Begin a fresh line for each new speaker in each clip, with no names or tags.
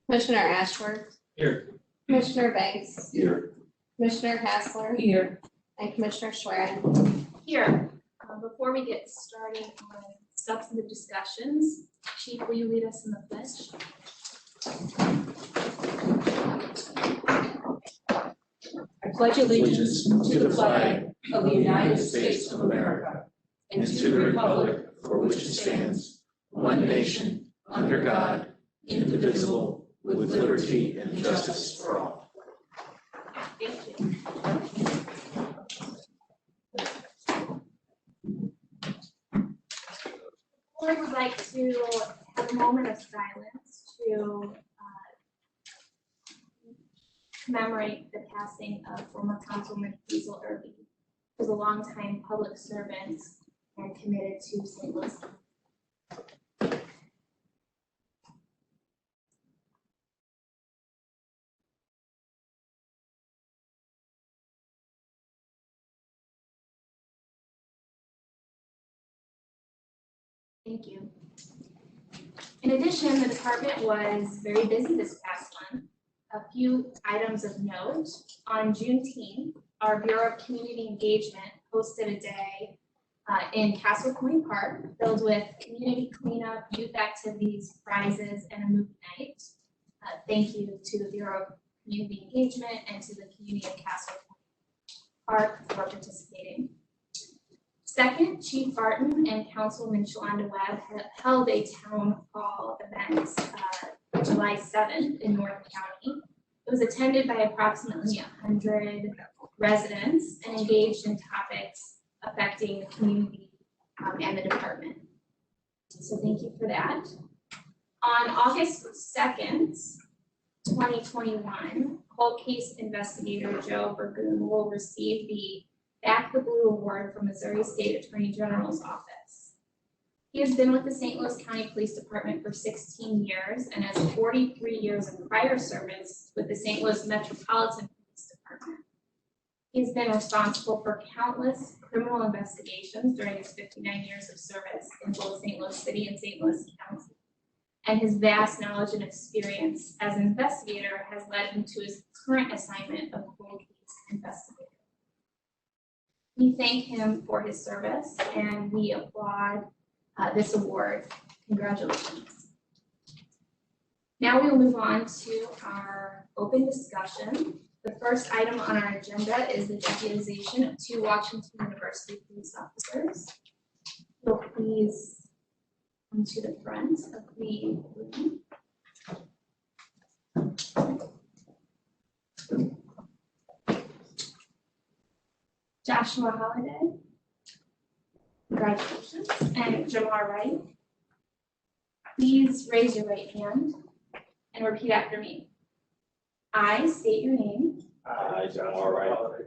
Commissioner Ashworth,
Here.
Commissioner Banks,
Here.
Commissioner Hassler,
Here.
and Commissioner Schwerin.
Here, before we get started on substantive discussions, Chief, will you lead us in the pledge?
I pledge allegiance to the flag of the United States of America and to the republic for which it stands, one nation, under God, indivisible, with liberty and justice for all.
Thank you. I would like to have a moment of silence to commemorate the passing of former Councilman Hazel Irby, who was a longtime public servant and committed to St. Louis. Thank you. In addition, the department was very busy this past month. A few items of note: on Juneteenth, our Bureau of Community Engagement hosted a day in Castle Point Park filled with community cleanup, youth activities, prizes, and a movie night. Thank you to the Bureau of Community Engagement and to the community of Castle Point Park for participating. Second, Chief Barton and Councilman Shalonda Webb held a town hall event July 7th in North County. It was attended by approximately 100 residents and engaged in topics affecting the community and the department. So thank you for that. On August 2nd, 2021, cold case investigator Joe Burgoon will receive the Back the Blue Award from Missouri State Attorney General's Office. He has been with the St. Louis County Police Department for 16 years and has 43 years of prior service with the St. Louis Metropolitan Police Department. He has been responsible for countless criminal investigations during his 59 years of service in both St. Louis City and St. Louis County. And his vast knowledge and experience as an investigator has led him to his current assignment of cold case investigator. We thank him for his service and we applaud this award. Congratulations. Now we will move on to our open discussion. The first item on our agenda is the deputization of 2 Washington University police officers. So please come to the front of the room. Joshua Holiday, congratulations, and Jamar Wright. Please raise your right hand and repeat after me. I state your name.
I, Jamar Wright,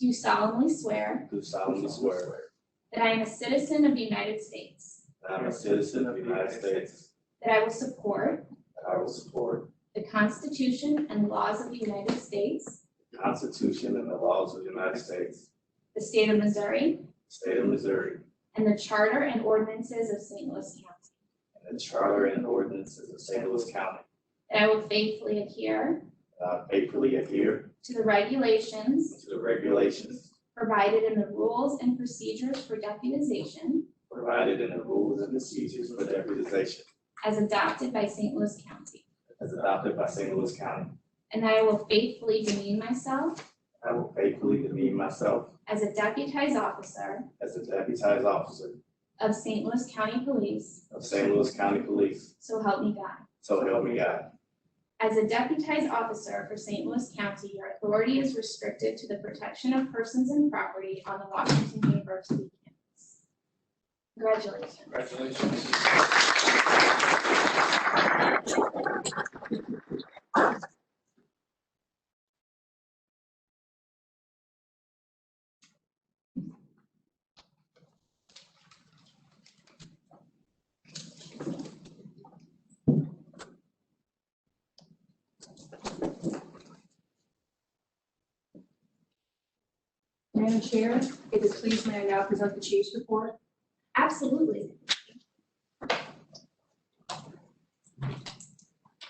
Do solemnly swear
do solemnly swear
that I am a citizen of the United States,
that I am a citizen of the United States,
that I will support
that I will support
the Constitution and laws of the United States,
the Constitution and the laws of the United States,
the state of Missouri,
the state of Missouri,
and the charter and ordinances of St. Louis County,
and the charter and ordinances of St. Louis County,
that I will faithfully adhere
that I faithfully adhere
to the regulations
to the regulations
provided in the rules and procedures for deputization
provided in the rules and procedures for deputization
as adopted by St. Louis County,
as adopted by St. Louis County.
and that I will faithfully demean myself
I will faithfully demean myself
as a deputized officer
as a deputized officer
of St. Louis County Police,
of St. Louis County Police,
so help me God.
so help me God.
As a deputized officer for St. Louis County, your authority is restricted to the protection of persons and property on the Washington University campus. Congratulations.
Congratulations.
Madam Chair, if it please, may I now present the chief's report?
Absolutely.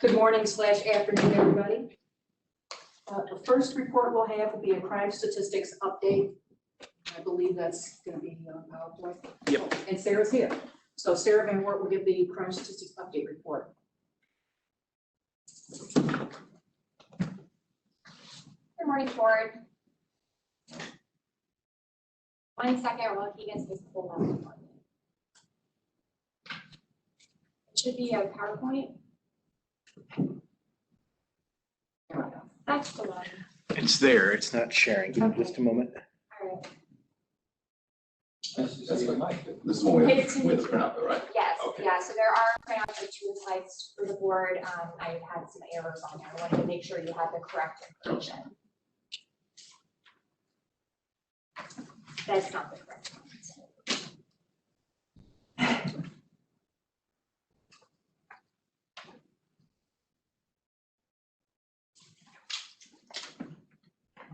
Good morning / afternoon, everybody. The first report we'll have will be a crime statistics update. I believe that's going to be on PowerPoint.
Yep.
And Sarah's here. So Sarah Van Wert will give the crime statistics update report.
Good morning, board. 1 second while he gets this pulled up. It should be a PowerPoint. There we go. That's the one.
It's there, it's not sharing. Give me
Okay.
just a moment.
All right.
This is one we have to print out, though, right?
Yes,
Okay.
yeah, so there are printouts of 2 slides for the board. I had some errors on there. I wanted to make sure you had the correct information. That's not the correct one.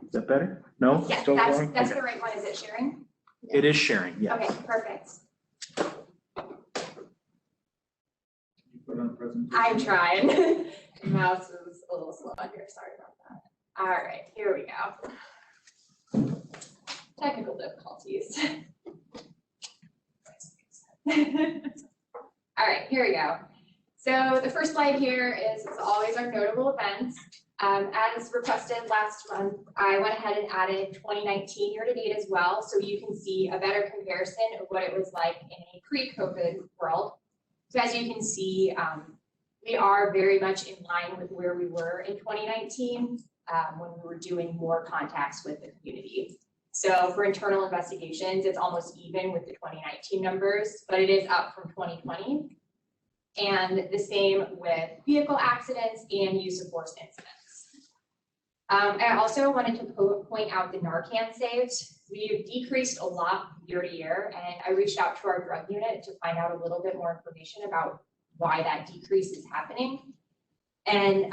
Is that better? No?
Yes,
Still
that's
going?
that's
Okay.
the right one. Is it sharing?
It is sharing, yes.
Okay, perfect.
Put on presentation.
I'm trying. Mouse is a little slow on here. Sorry about that. All right, here we go. Technical difficulties. All right, here we go. So the first slide here is, as always, our notable events. As requested last month, I went ahead and added 2019 year-to-date as well, so you can see a better comparison of what it was like in a pre-COVID world. So as you can see, we are very much in line with where we were in 2019 when we were doing more contacts with the community. So for internal investigations, it's almost even with the 2019 numbers, but it is up from 2020. And the same with vehicle accidents and use of force incidents. I also wanted to point out the Narcan saved. We've decreased a lot year to year, and I reached out to our drug unit to find out a little bit more information about why that decrease is happening. And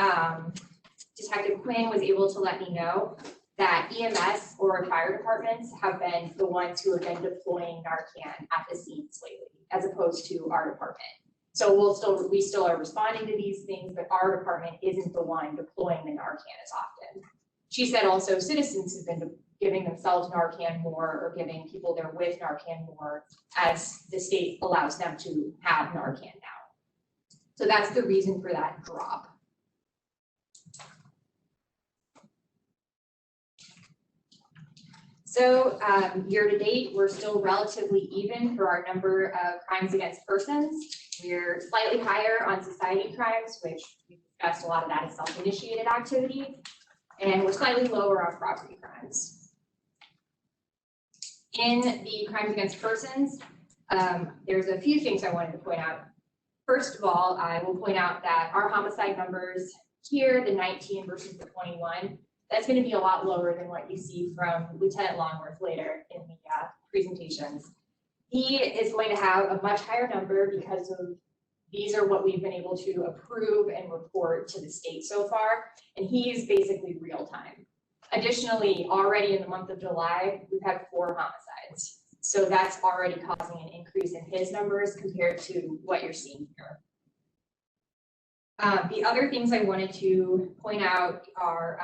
Detective Quinn was able to let me know that EMS or fire departments have been the ones who have been deploying Narcan at the scenes lately, as opposed to our department. So we still are responding to these things, but our department isn't the one deploying the Narcan as often. She said also citizens have been giving themselves Narcan more, or giving people they're with Narcan more, as the state allows them to have Narcan now. So that's the reason for that drop. So year to date, we're still relatively even for our number of crimes against persons. We're slightly higher on society crimes, which we discussed, a lot of that is self-initiated activity, and we're slightly lower on property crimes. In the crimes against persons, there's a few things I wanted to point out. First of all, I will point out that our homicide numbers here, the 19 versus the 21, that's going to be a lot lower than what you see from Lieutenant Longworth later in the presentations. He is going to have a much higher number because of these are what we've been able to approve and report to the state so far, and he's basically real time. Additionally, already in the month of July, we've had 4 homicides. So that's already causing an increase in his numbers compared to what you're seeing here. The other things I wanted to point out are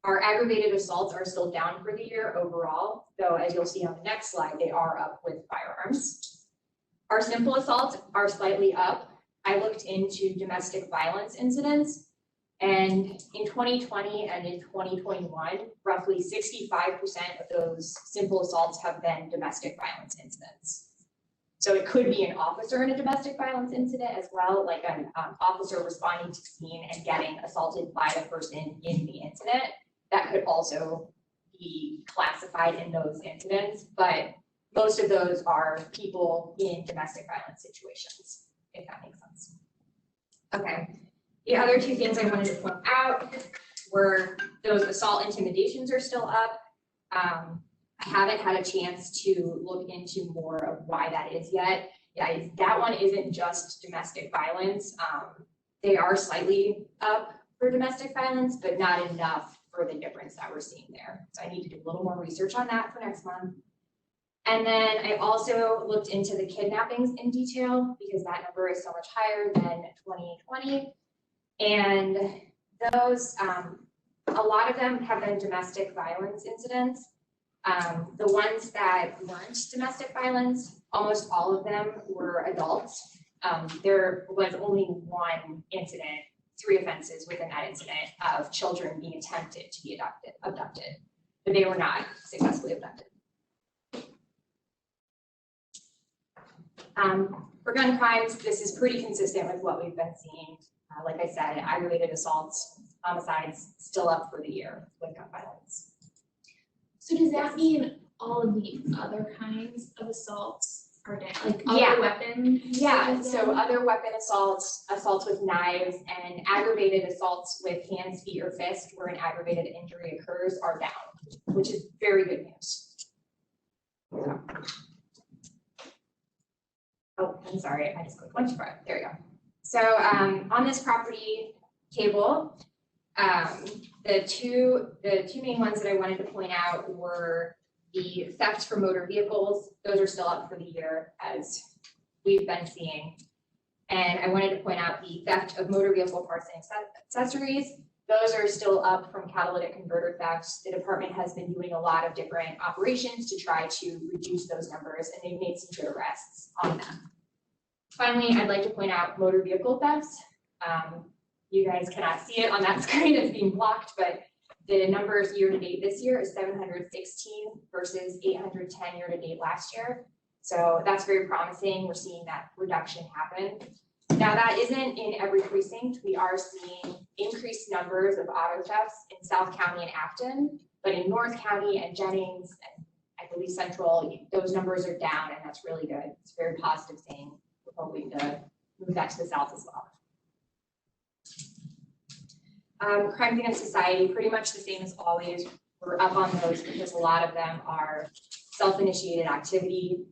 our aggravated assaults are still down for the year overall, though as you'll see on the next slide, they are up with firearms. Our simple assaults are slightly up. I looked into domestic violence incidents, and in 2020 and in 2021, roughly 65% of those simple assaults have been domestic violence incidents. So it could be an officer in a domestic violence incident as well, like an officer responding to the scene and getting assaulted by the person in the incident. That could also be classified in those incidents, but most of those are people in domestic violence situations, if that makes sense. Okay, the other 2 things I wanted to point out were those assault intimidations are still up. I haven't had a chance to look into more of why that is yet. Yeah, that one isn't just domestic violence. They are slightly up for domestic violence, but not enough for the difference that we're seeing there. So I need to do a little more research on that for next month. And then I also looked into the kidnappings in detail because that number is so much higher than 2020.
And those, a lot of them have been domestic violence incidents. The ones that weren't domestic violence, almost all of them were adults. There was only one incident, 3 offenses within that incident of children being attempted to be abducted, but they were not successfully abducted. For gun crimes, this is pretty consistent with what we've been seeing. Like I said, aggravated assaults, homicides still up for the year with gun violence.
So does that mean all of the other kinds of assaults are down, like
Yeah.
other weapons?
Yeah, so other weapon assaults, assaults with knives, and aggravated assaults with hands, feet, or fist where an aggravated injury occurs are down, which is very good news. Oh, I'm sorry, I just clicked one too far. There we go. So on this property table, the two main ones that I wanted to point out were the thefts from motor vehicles. Those are still up for the year as we've been seeing. And I wanted to point out the theft of motor vehicle parts and accessories. Those are still up from catalytic converter thefts. The department has been doing a lot of different operations to try to reduce those numbers, and they've made some good arrests on them. Finally, I'd like to point out motor vehicle thefts. You guys cannot see it on that screen, it's being blocked, but the numbers year to date this year is 716 versus 810 year to date last year. So that's very promising. We're seeing that reduction happen. Now that isn't in every precinct. We are seeing increased numbers of auto thefts in South County and Afton, but in North County and Jennings and I believe Central, those numbers are down, and that's really good. It's a very positive thing. We're hoping to move that to the south as well. Crimes against society, pretty much the same as always. We're up on those because a lot of them are self-initiated activity.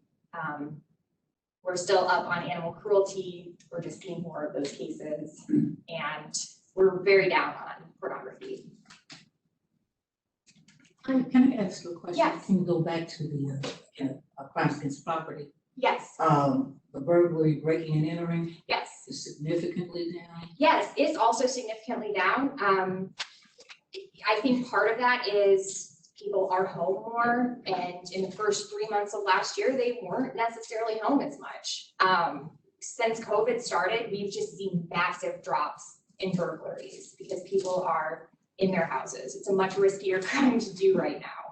We're still up on animal cruelty. We're just seeing more of those cases, and we're very down on pornography.
Can I ask you a question?
Yes.
Can you go back to the crimes against property?
Yes,
The burglary, breaking and entering
yes.
is significantly down.
Yes, it's also significantly down. I think part of that is people are home more, and in the first 3 months of last year, they weren't necessarily home as much. Since COVID started, we've just seen massive drops in burglaries because people are in their houses. It's a much riskier crime to do right now.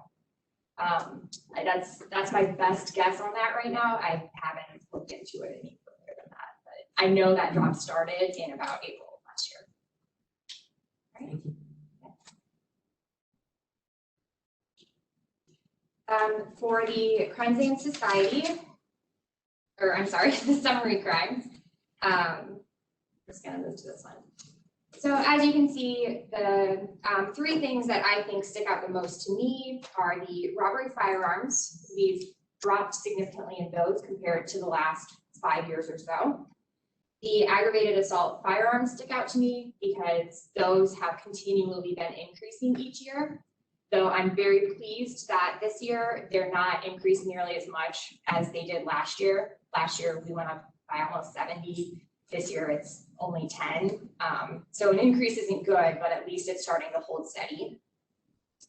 That's my best guess on that right now. I haven't looked into it any further than that, but I know that drop started in about April of last year.
Thank you.
For the crimes against society, or I'm sorry, the summary crimes, I'm just gonna move to this one. So as you can see, the 3 things that I think stick out the most to me are the robbery firearms. We've dropped significantly in those compared to the last 5 years or so. The aggravated assault firearms stick out to me because those have continually been increasing each year. So I'm very pleased that this year they're not increasing nearly as much as they did last year. Last year we went up by almost 70. This year it's only 10. So an increase isn't good, but at least it's starting to hold steady.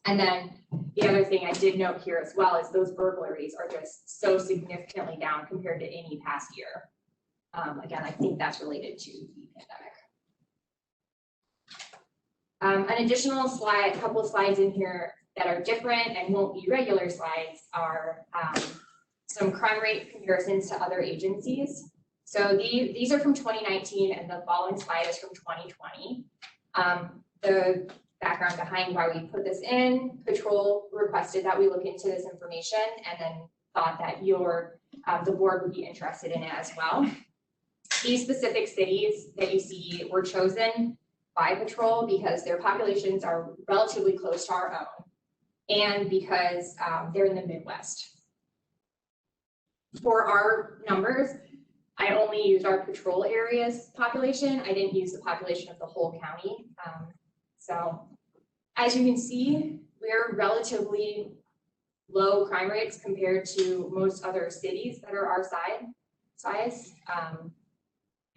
And then the other thing I did note here as well is those burglaries are just so significantly down compared to any past year. Again, I think that's related to the pandemic. An additional slide, a couple of slides in here that are different and won't be regular slides are some crime rate comparisons to other agencies. So these are from 2019 and the following slide is from 2020. The background behind why we put this in, Patrol requested that we look into this information and then thought that the board would be interested in it as well. These specific cities that you see were chosen by Patrol because their populations are relatively close to our own and because they're in the Midwest. For our numbers, I only used our Patrol area's population. I didn't use the population of the whole county. So as you can see, we're relatively low crime rates compared to most other cities that are our size.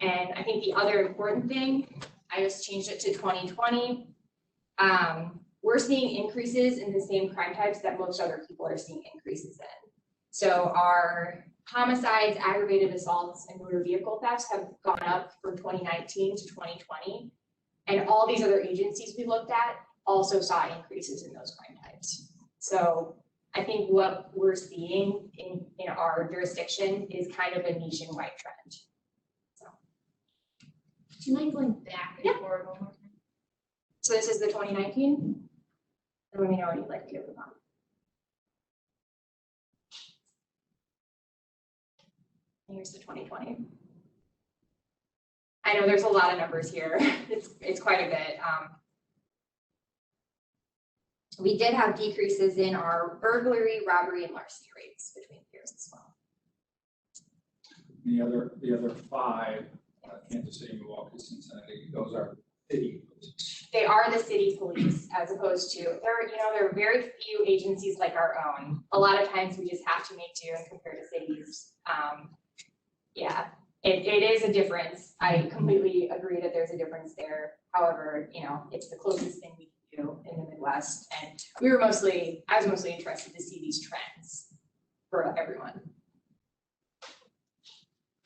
And I think the other important thing, I just changed it to 2020. We're seeing increases in the same crime types that most other people are seeing increases in. So our homicides, aggravated assaults, and motor vehicle thefts have gone up from 2019 to 2020. And all these other agencies we looked at also saw increases in those crime types. So I think what we're seeing in our jurisdiction is kind of a nationwide trend. So,
Do you mind going back and forward one more time?
so this is the 2019. And let me know when you'd like to move on. Here's the 2020. I know there's a lot of numbers here. It's quite a bit. We did have decreases in our burglary, robbery, and larceny rates between years as well.
The other five, Kansas City, Milwaukee, Cincinnati, those are city.
They are the city police as opposed to, there are very few agencies like our own. A lot of times we just have to make do and compare to cities. Yeah, it is a difference. I completely agree that there's a difference there. However, it's the closest thing we can do in the Midwest. And I was mostly interested to see these trends for everyone.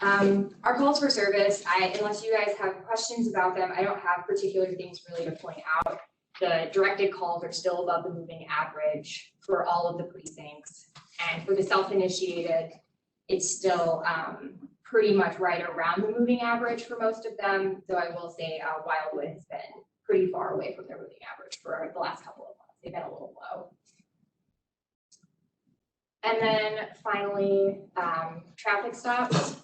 Our calls for service, unless you guys have questions about them, I don't have particular things really to point out. The directed calls are still above the moving average for all of the precincts. And for the self-initiated, it's still pretty much right around the moving average for most of them. Though I will say Wildwood has been pretty far away from their moving average for the last couple of months. They've been a little low. And then finally, traffic stops.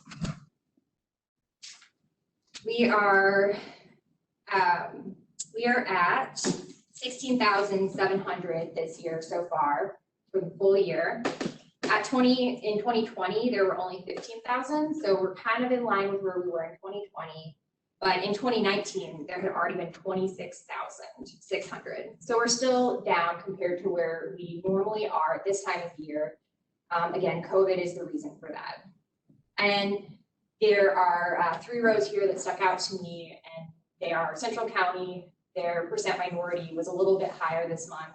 We are at 16,700 this year so far for the full year. In 2020, there were only 15,000, so we're kind of in line with where we were in 2020. But in 2019, there had already been 26,600. So we're still down compared to where we normally are at this time of year. Again, COVID is the reason for that. And there are 3 rows here that stuck out to me, and they are Central County. Their percent minority was a little bit higher this month.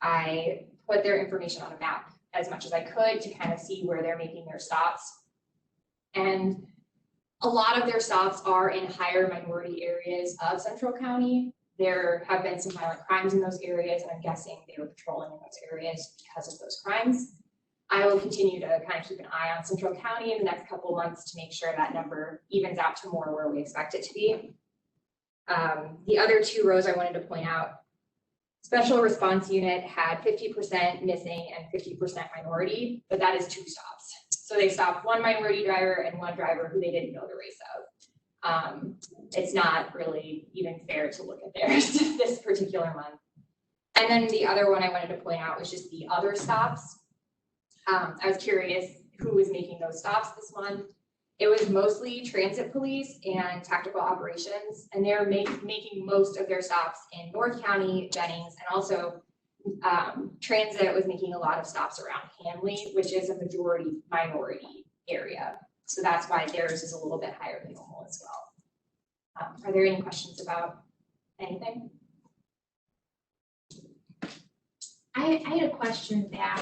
I put their information on a map as much as I could to kind of see where they're making their stops. And a lot of their stops are in higher minority areas of Central County. There have been some violent crimes in those areas, and I'm guessing they were patrolling in those areas because of those crimes. I will continue to kind of keep an eye on Central County in the next couple of months to make sure that number evens out to more where we expect it to be. The other 2 rows I wanted to point out, Special Response Unit had 50% missing and 50% minority, but that is 2 stops. So they stopped 1 minority driver and 1 driver who they didn't know the race of. It's not really even fair to look at theirs this particular month. And then the other one I wanted to point out was just the other stops. I was curious who was making those stops this month. It was mostly transit police and tactical operations, and they're making most of their stops in North County, Jennings, and also transit was making a lot of stops around Hanley, which is a majority minority area. So that's why theirs is a little bit higher than normal as well. Are there any questions about anything?
I had a question back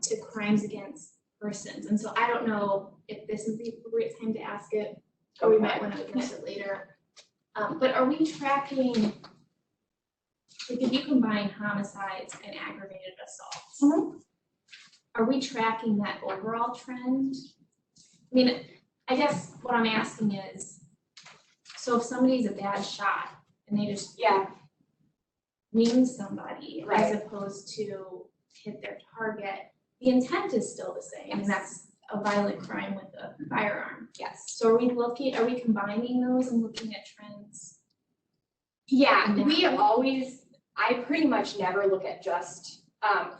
to crimes against persons. And so I don't know if this is the appropriate time to ask it, or we might want to address it later. But are we tracking, like if you combine homicides and aggravated assaults, are we tracking that overall trend? I mean, I guess what I'm asking is, so if somebody's a bad shot and they just wing somebody as opposed to hit their target, the intent is still the same. And that's a violent crime with a firearm.
Yes.
So are we combining those and looking at trends?
Yeah, I pretty much never look at just,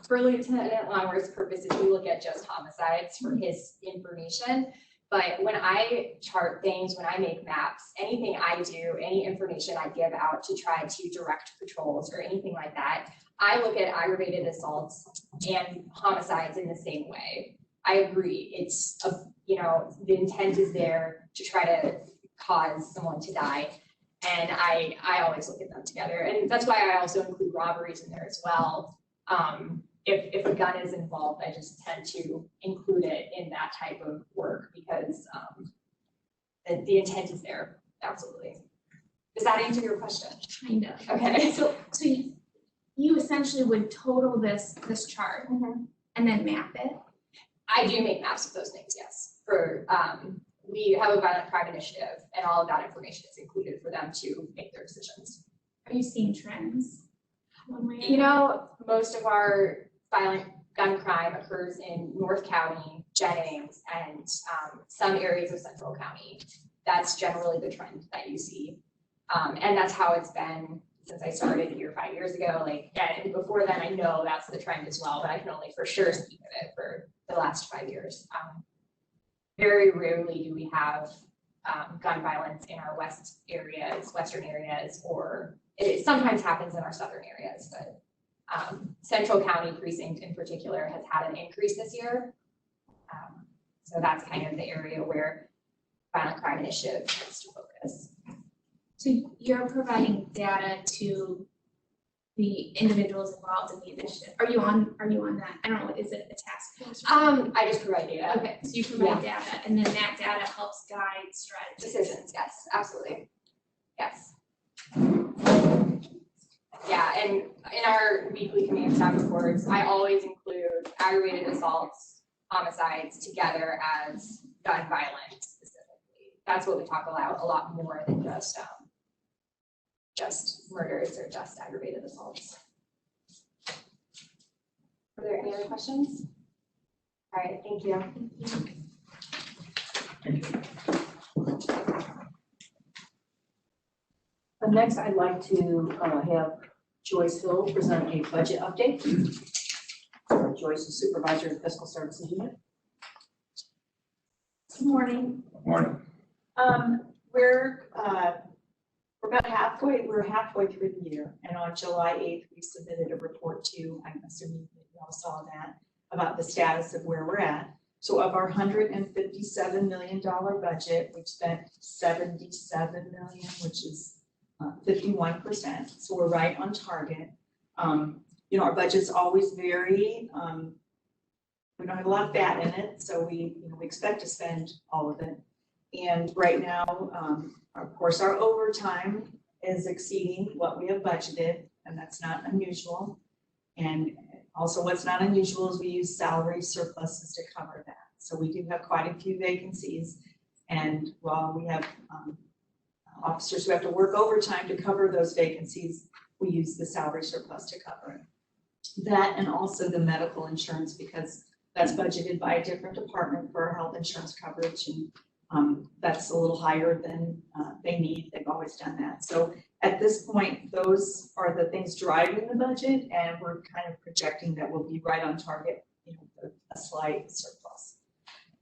for Lieutenant Longworth's purposes, we look at just homicides for his information. But when I chart things, when I make maps, anything I do, any information I give out to try to direct patrols or anything like that, I look at aggravated assaults and homicides in the same way. I agree. It's, the intent is there to try to cause someone to die. And I always look at them together, and that's why I also include robberies in there as well. If a gun is involved, I just tend to include it in that type of work because the intent is there, absolutely. Does that answer your question?
Kind of.
Okay.
So you essentially would total this chart and then map it?
I do make maps of those things, yes. For, we have a violent crime initiative and all of that information is included for them to make their decisions.
Are you seeing trends? One way or
You know, most of our violent gun crime occurs in North County, Jennings, and some areas of Central County. That's generally the trend that you see. And that's how it's been since I started here 5 years ago. Like, and before then, I know that's the trend as well, but I can only for sure speak of it for the last 5 years. Very rarely do we have gun violence in our western areas, or it sometimes happens in our southern areas, but Central County precinct in particular has had an increase this year. So that's kind of the area where violent crime initiative tends to focus.
So you're providing data to the individuals involved in the initiative. Are you on that? I don't know, is it a task force?
I just provide data.
Okay, so you provide data and then that data helps guide strategies.
Decisions, yes, absolutely. Yes. Yeah, and in our weekly command staff reports, I always include aggravated assaults, homicides together as gun violence specifically. That's what we talk about a lot more than just murders or just aggravated assaults. Are there any other questions? All right, thank you.
Next, I'd like to have Joyce Hill present a budget update. Joyce is Supervisor of Fiscal Services Unit.
Good morning.
Morning.
We're halfway through the year, and on July 8th, we submitted a report to, I'm assuming that you all saw that, about the status of where we're at. So of our $157 million budget, we've spent $77 million, which is 51%. So we're right on target. You know, our budgets always vary. We don't have a lot of fat in it, so we expect to spend all of it. And right now, of course, our overtime is exceeding what we have budgeted, and that's not unusual. And also what's not unusual is we use salary surpluses to cover that. So we do have quite a few vacancies. And while we have officers who have to work overtime to cover those vacancies, we use the salary surplus to cover it. That and also the medical insurance, because that's budgeted by a different department for our health insurance coverage, and that's a little higher than they need. They've always done that. So at this point, those are the things driving the budget, and we're kind of projecting that we'll be right on target, you know, a slight surplus.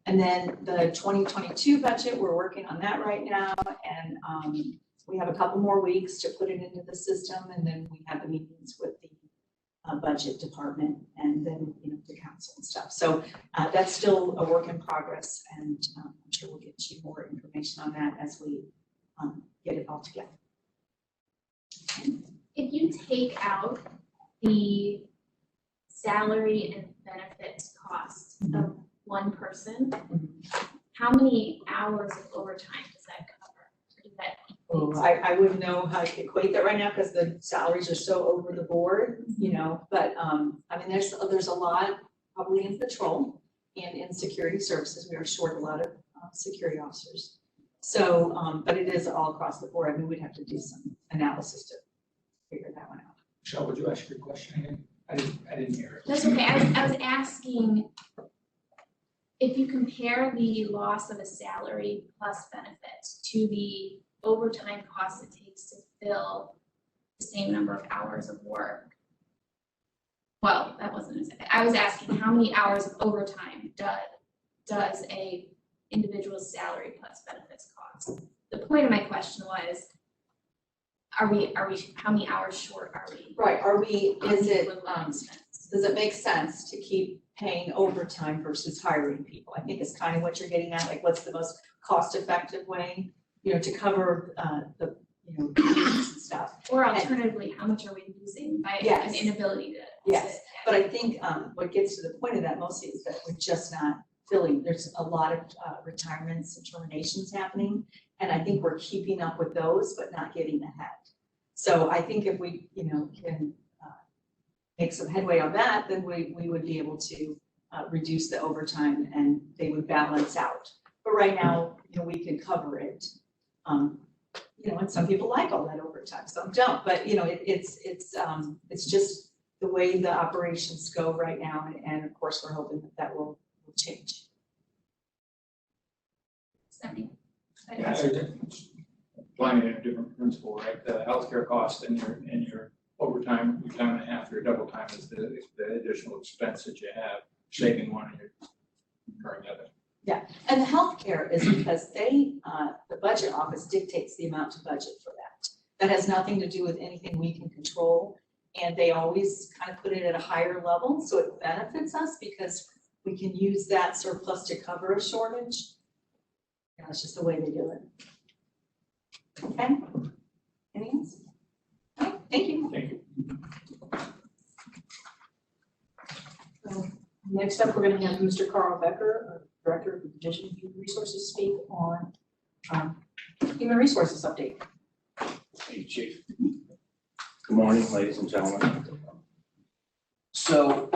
And then the 2022 budget, we're working on that right now, and we have a couple more weeks to put it into the system, and then we have the meetings with the budget department and then, you know, the council and stuff. So that's still a work in progress, and I'm sure we'll get you more information on that as we get it all together.
If you take out the salary and benefits cost of one person, how many hours of overtime does that cover? Or does that
I wouldn't know how to equate that right now because the salaries are so over the board, you know, but I mean, there's a lot probably in patrol and in security services. We are short a lot of security officers. So, but it is all across the board. I mean, we'd have to do some analysis to figure that one out.
Michelle, would you ask your question again? I didn't hear it.
That's okay. I was asking if you compare the loss of a salary plus benefits to the overtime costs it takes to fill the same number of hours of work. Well, that wasn't it. I was asking how many hours of overtime does a individual's salary plus benefits cost? The point of my question was, are we how many hours short are we?
Right,
Does it
make sense to keep paying overtime versus hiring people? I think it's kind of what you're getting at, like what's the most cost-effective way, you know, to cover reviews and stuff.
Or alternatively, how much are we losing by
Yes.
an inability to?
Yes. But I think what gets to the point of that mostly is that we're just not filling. There's a lot of retirements and terminations happening. And I think we're keeping up with those, but not getting ahead. So I think if we, can make some headway on that, then we would be able to reduce the overtime and they would balance out. But right now, we can cover it. And some people like all that overtime, some don't. But it's just the way the operations go right now, and of course, we're hoping that will change.
Stephanie?
Yeah, applying a different principle, right? The healthcare cost and your overtime, your time and a half, your double time is the additional expense that you have, saving one and you're incurring the other.
Yeah, and the healthcare is because the budget office dictates the amount to budget for that. That has nothing to do with anything we can control. And they always kind of put it at a higher level, so it benefits us because we can use that surplus to cover a shortage. It's just the way they do it. Okay? Anything else? All right, thank you.
Thank you.
Next up, we're going to have Mr. Carl Becker, Director of the Division of Human Resources, speak on Human Resources update.
Thank you, Chief. Good morning, ladies and gentlemen. So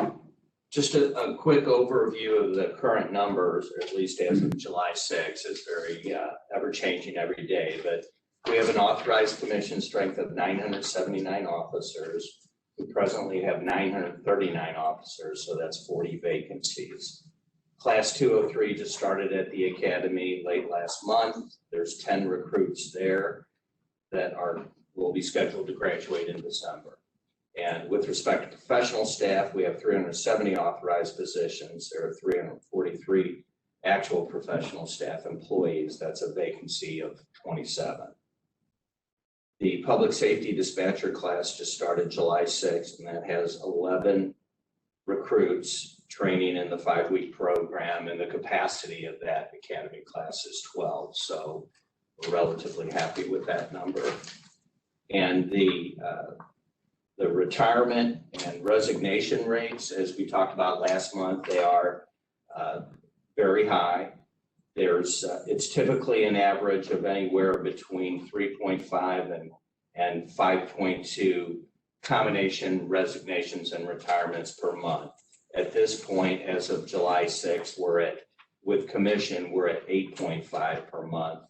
just a quick overview of the current numbers, or at least as of July 6th. It's very ever-changing every day, but we have an authorized commission strength of 979 officers. We presently have 939 officers, so that's 40 vacancies. Class 203 just started at the academy late last month. There's 10 recruits there that will be scheduled to graduate in December. And with respect to professional staff, we have 370 authorized positions. There are 343 actual professional staff employees. That's a vacancy of 27. The public safety dispatcher class just started July 6th, and that has 11 recruits training in the 5-week program, and the capacity of that academy class is 12. So we're relatively happy with that number. And the retirement and resignation rates, as we talked about last month, they are very high. It's typically an average of anywhere between 3.5 and 5.2 combination resignations and retirements per month. At this point, as of July 6th, with commission, we're at 8.5 per month.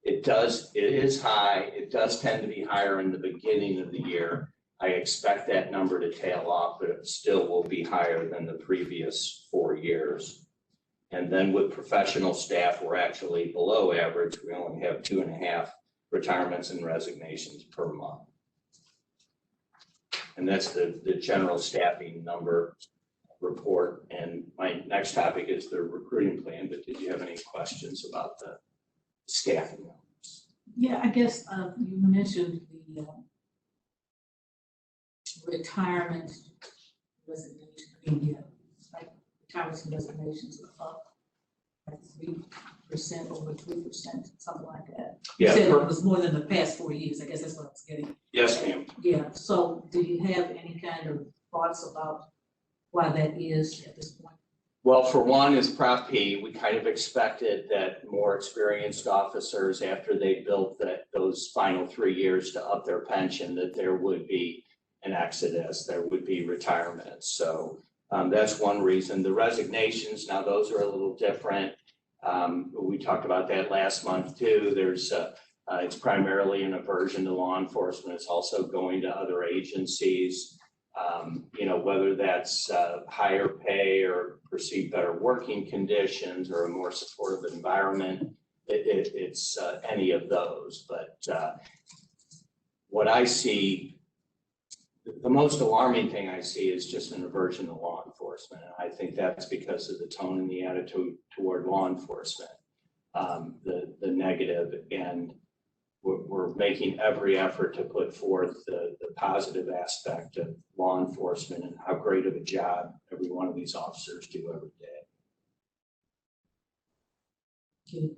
It is high. It does tend to be higher in the beginning of the year. I expect that number to tail off, but it still will be higher than the previous 4 years. And then with professional staff, we're actually below average. We only have 2.5 retirements and resignations per month. And that's the general staffing number report. And my next topic is the recruiting plan, but did you have any questions about the staffing numbers?
Yeah, I guess you mentioned the retirement resignation, retirements and resignations are up like 3%, over 3%, something like that. You
Yeah,
said it was more than the past 4 years. I guess that's what I was getting.
yes, ma'am.
Yeah, so do you have any kind of thoughts about why that is at this point?
Well, for one is Prop P. We kind of expected that more experienced officers, after they built those final 3 years to up their pension, that there would be an exodus, there would be retirements. So that's one reason. The resignations, now those are a little different. We talked about that last month too. It's primarily an aversion to law enforcement. It's also going to other agencies. Whether that's higher pay or perceived better working conditions or a more supportive environment, it's any of those. But what I see, the most alarming thing I see is just an aversion to law enforcement. And I think that's because of the tone and the attitude toward law enforcement, the negative, and we're making every effort to put forth the positive aspect of law enforcement and how great of a job every one of these officers do every day.
Thank you.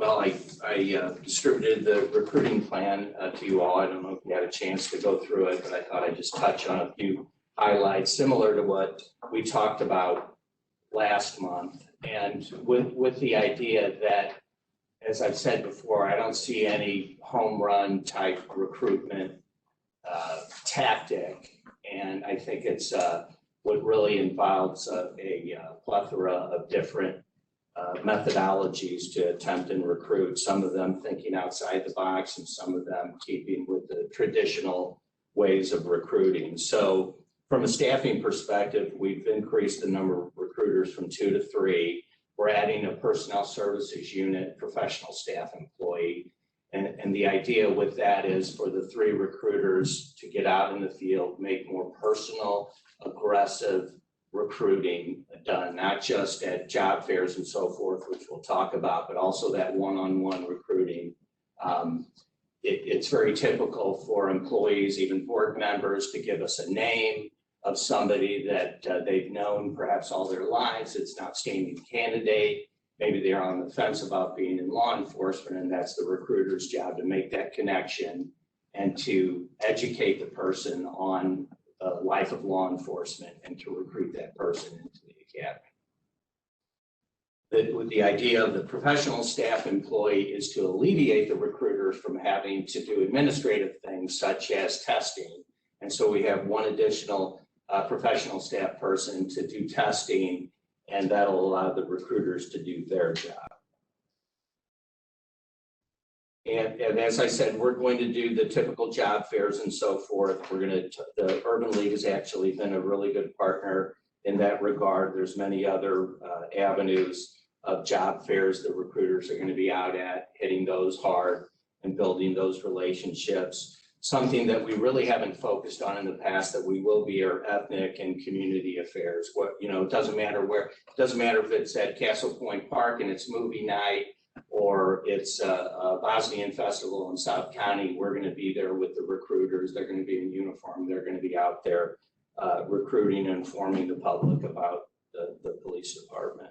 Well, I distributed the recruiting plan to you all. I don't know if you had a chance to go through it, but I thought I'd just touch on a few highlights similar to what we talked about last month. And with the idea that, as I've said before, I don't see any home run type recruitment tactic. And I think it's what really involves a plethora of different methodologies to attempt and recruit, some of them thinking outside the box and some of them keeping with the traditional ways of recruiting. So from a staffing perspective, we've increased the number of recruiters from 2 to 3. We're adding a personnel services unit, professional staff employee. And the idea with that is for the 3 recruiters to get out in the field, make more personal, aggressive recruiting done, not just at job fairs and so forth, which we'll talk about, but also that one-on-one recruiting. It's very typical for employees, even board members, to give us a name of somebody that they've known perhaps all their lives. It's an outstanding candidate. Maybe they're on the fence about being in law enforcement, and that's the recruiter's job to make that connection and to educate the person on the life of law enforcement and to recruit that person into the academy. With the idea of the professional staff employee is to alleviate the recruiters from having to do administrative things such as testing. And so we have one additional professional staff person to do testing, and that'll allow the recruiters to do their job. And as I said, we're going to do the typical job fairs and so forth. The Urban League has actually been a really good partner in that regard. There's many other avenues of job fairs that recruiters are going to be out at, hitting those hard and building those relationships. Something that we really haven't focused on in the past that we will be are ethnic and community affairs. It doesn't matter where, it doesn't matter if it's at Castle Point Park and it's movie night, or it's a Bosnian festival in South County. We're going to be there with the recruiters. They're going to be in uniform. They're going to be out there recruiting and informing the public about the police department.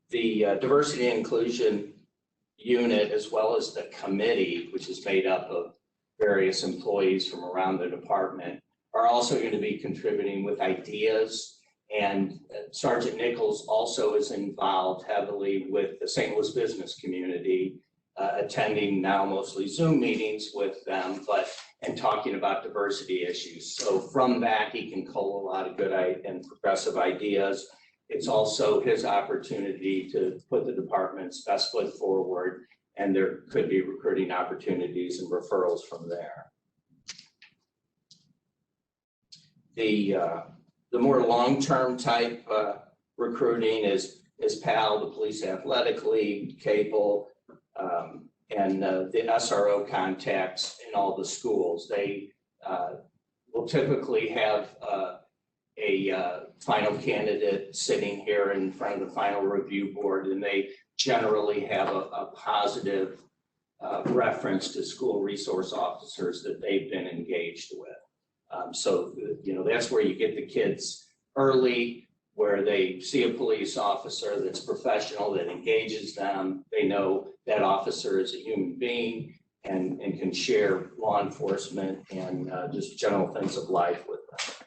The diversity and inclusion unit, as well as the committee, which is made up of various employees from around the department, are also going to be contributing with ideas. And Sergeant Nichols also is involved heavily with the St. Louis business community, attending now mostly Zoom meetings with them, and talking about diversity issues. So from that, he can cull a lot of good and progressive ideas. It's also his opportunity to put the department's best foot forward, and there could be recruiting opportunities and referrals from there. The more long-term type recruiting is PAL, the Police Athletic League, Cable, and the SRO contacts in all the schools. They will typically have a final candidate sitting here in front of the final review board, and they generally have a positive reference to school resource officers that they've been engaged with. So, that's where you get the kids early, where they see a police officer that's professional, that engages them. They know that officer is a human being and can share law enforcement and just general things of life with them.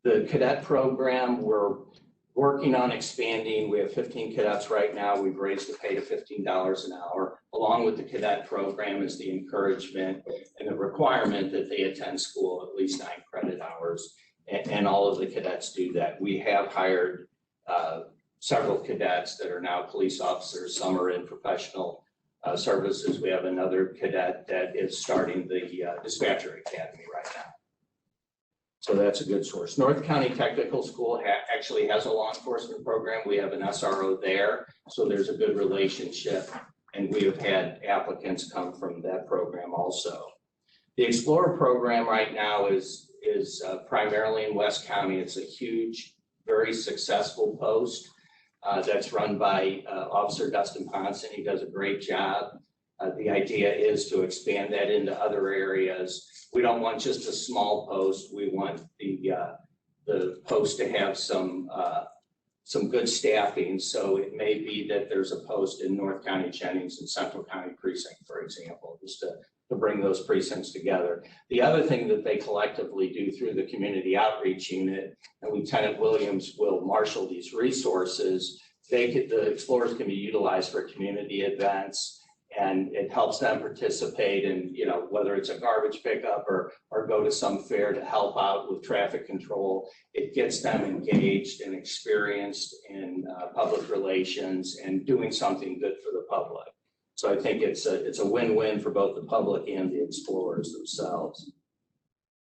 The cadet program, we're working on expanding. We have 15 cadets right now. We've raised the pay to $15 an hour. Along with the cadet program is the encouragement and the requirement that they attend school at least 9 credit hours. And all of the cadets do that. We have hired several cadets that are now police officers. Some are in professional services. We have another cadet that is starting the dispatcher academy right now. So that's a good source. North County Technical School actually has a law enforcement program. We have an SRO there, so there's a good relationship, and we have had applicants come from that program also. The Explorer program right now is primarily in West County. It's a huge, very successful post that's run by Officer Dustin Ponson. He does a great job. The idea is to expand that into other areas. We don't want just a small post. We want the the post to have some good staffing. So it may be that there's a post in North County Jennings and Central County Precinct, for example, just to bring those precincts together. The other thing that they collectively do through the community outreach unit, and Lieutenant Williams will marshal these resources, the explorers can be utilized for community events, and it helps them participate in, you know, whether it's a garbage pickup or go to some fair to help out with traffic control. It gets them engaged and experienced in public relations and doing something good for the public. So I think it's a win-win for both the public and the explorers themselves.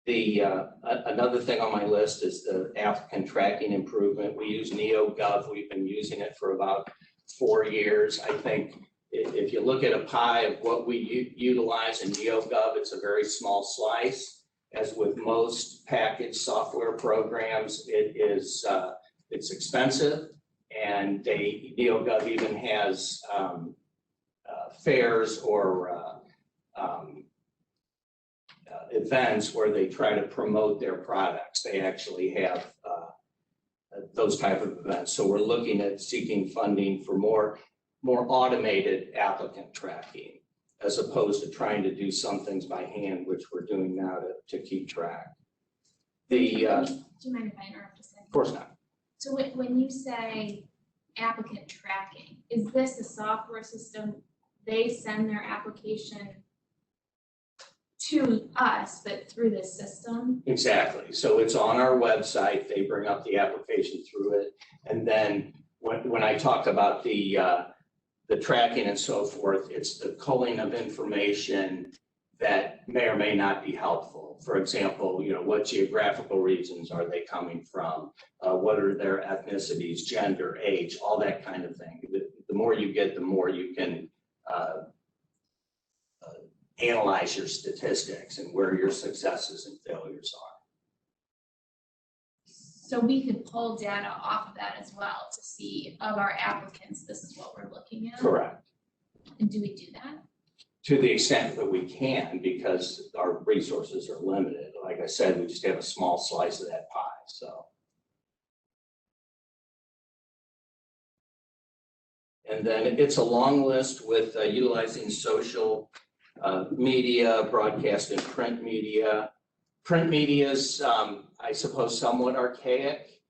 Another thing on my list is the applicant tracking improvement. We use NeoGov. We've been using it for about 4 years. I think if you look at a pie of what we utilize in NeoGov, it's a very small slice. As with most packaged software programs, it's expensive, and NeoGov even has fairs or events where they try to promote their products. They actually have those type of events. So we're looking at seeking funding for more automated applicant tracking, as opposed to trying to do some things by hand, which we're doing now to keep track.
Do you mind if I interrupt a second?
Of course not.
So when you say applicant tracking, is this a software system? They send their application to us, but through this system?
Exactly. So it's on our website. They bring up the application through it. And then when I talk about the tracking and so forth, it's the culling of information that may or may not be helpful. For example, you know, what geographical regions are they coming from? What are their ethnicities, gender, age, all that kind of thing. The more you get, the more you can analyze your statistics and where your successes and failures are.
So we could pull data off of that as well to see of our applicants, this is what we're looking at?
Correct.
And do we do that?
To the extent that we can, because our resources are limited. Like I said, we just have a small slice of that pie, so. And then it's a long list with utilizing social media, broadcast and print media. Print media is, I suppose, somewhat archaic,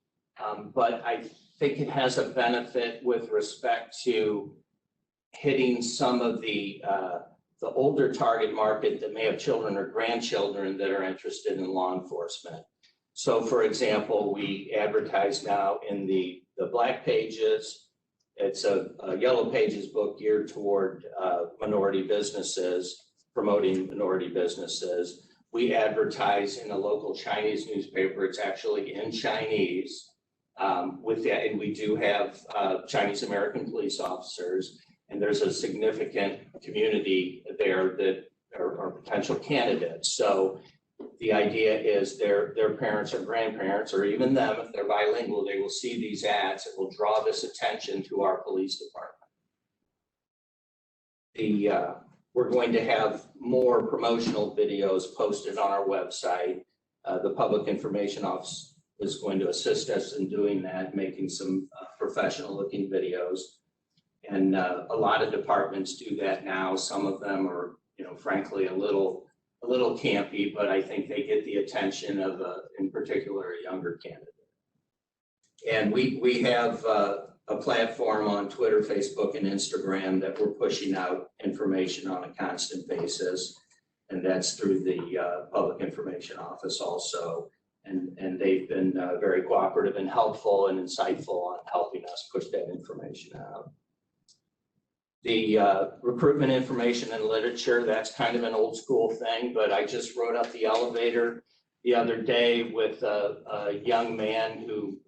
but I think it has a benefit with respect to hitting some of the older target market that may have children or grandchildren that are interested in law enforcement. So, for example, we advertise now in the Black Pages. It's a Yellow Pages book geared toward minority businesses, promoting minority businesses. We advertise in a local Chinese newspaper. It's actually in Chinese with that, and we do have Chinese American police officers, and there's a significant community there that are potential candidates. So the idea is their parents or grandparents, or even them, if they're bilingual, they will see these ads. It will draw this attention to our police department. We're going to have more promotional videos posted on our website. The Public Information Office is going to assist us in doing that, making some professional looking videos. And a lot of departments do that now. Some of them are, you know, frankly, a little campy, but I think they get the attention of, in particular, a younger candidate. And we have a platform on Twitter, Facebook, and Instagram that we're pushing out information on a constant basis. And that's through the Public Information Office also. And they've been very cooperative and helpful and insightful on helping us push that information out. The recruitment information and literature, that's kind of an old school thing, but I just rode up the elevator the other day with a young man who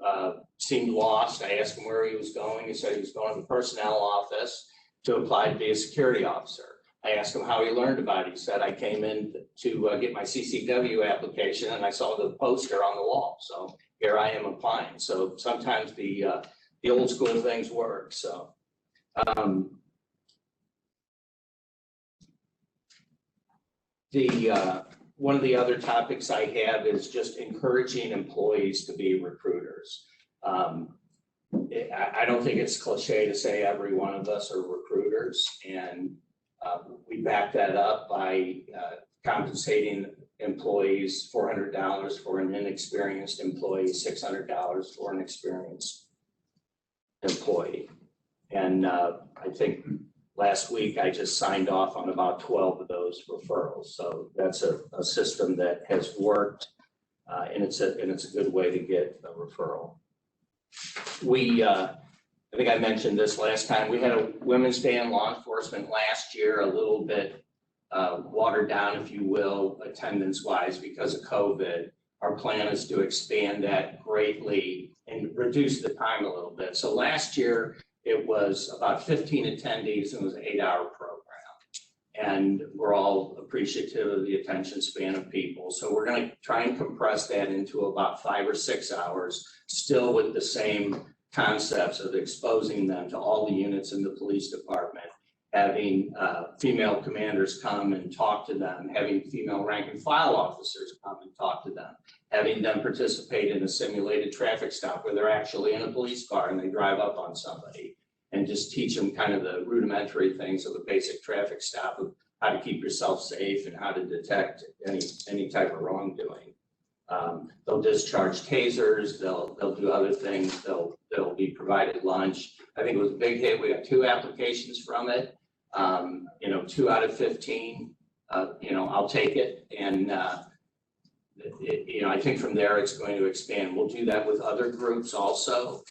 seemed lost. I asked him where he was going. He said he was going to the personnel office to apply to be a security officer. I asked him how he learned about it. He said, I came in to get my CCW application and I saw the poster on the wall. So here I am applying. So sometimes the old school things work. So. one of the other topics I have is just encouraging employees to be recruiters. I don't think it's cliche to say every one of us are recruiters, and we back that up by compensating employees $400 for an inexperienced employee, $600 for an experienced employee. And I think last week I just signed off on about 12 of those referrals. So that's a system that has worked, and it's a good way to get a referral. I think I mentioned this last time, we had a Women's Day in Law Enforcement last year, a little bit watered down, if you will, attendance-wise because of COVID. Our plan is to expand that greatly and reduce the time a little bit. So last year, it was about 15 attendees and it was an 8-hour program. And we're all appreciative of the attention span of people. So we're going to try and compress that into about 5 or 6 hours, still with the same concepts of exposing them to all the units in the police department, having female commanders come and talk to them, having female rank and file officers come and talk to them, having them participate in a simulated traffic stop where they're actually in a police car and they drive up on somebody, and just teach them kind of the rudimentary things of a basic traffic stop, of how to keep yourself safe and how to detect any type of wrongdoing. They'll discharge tasers, they'll do other things, they'll be provided lunch. I think it was a big hit. We got 2 applications from it. 2 out of 15, I'll take it. And, I think from there it's going to expand. We'll do that with other groups also.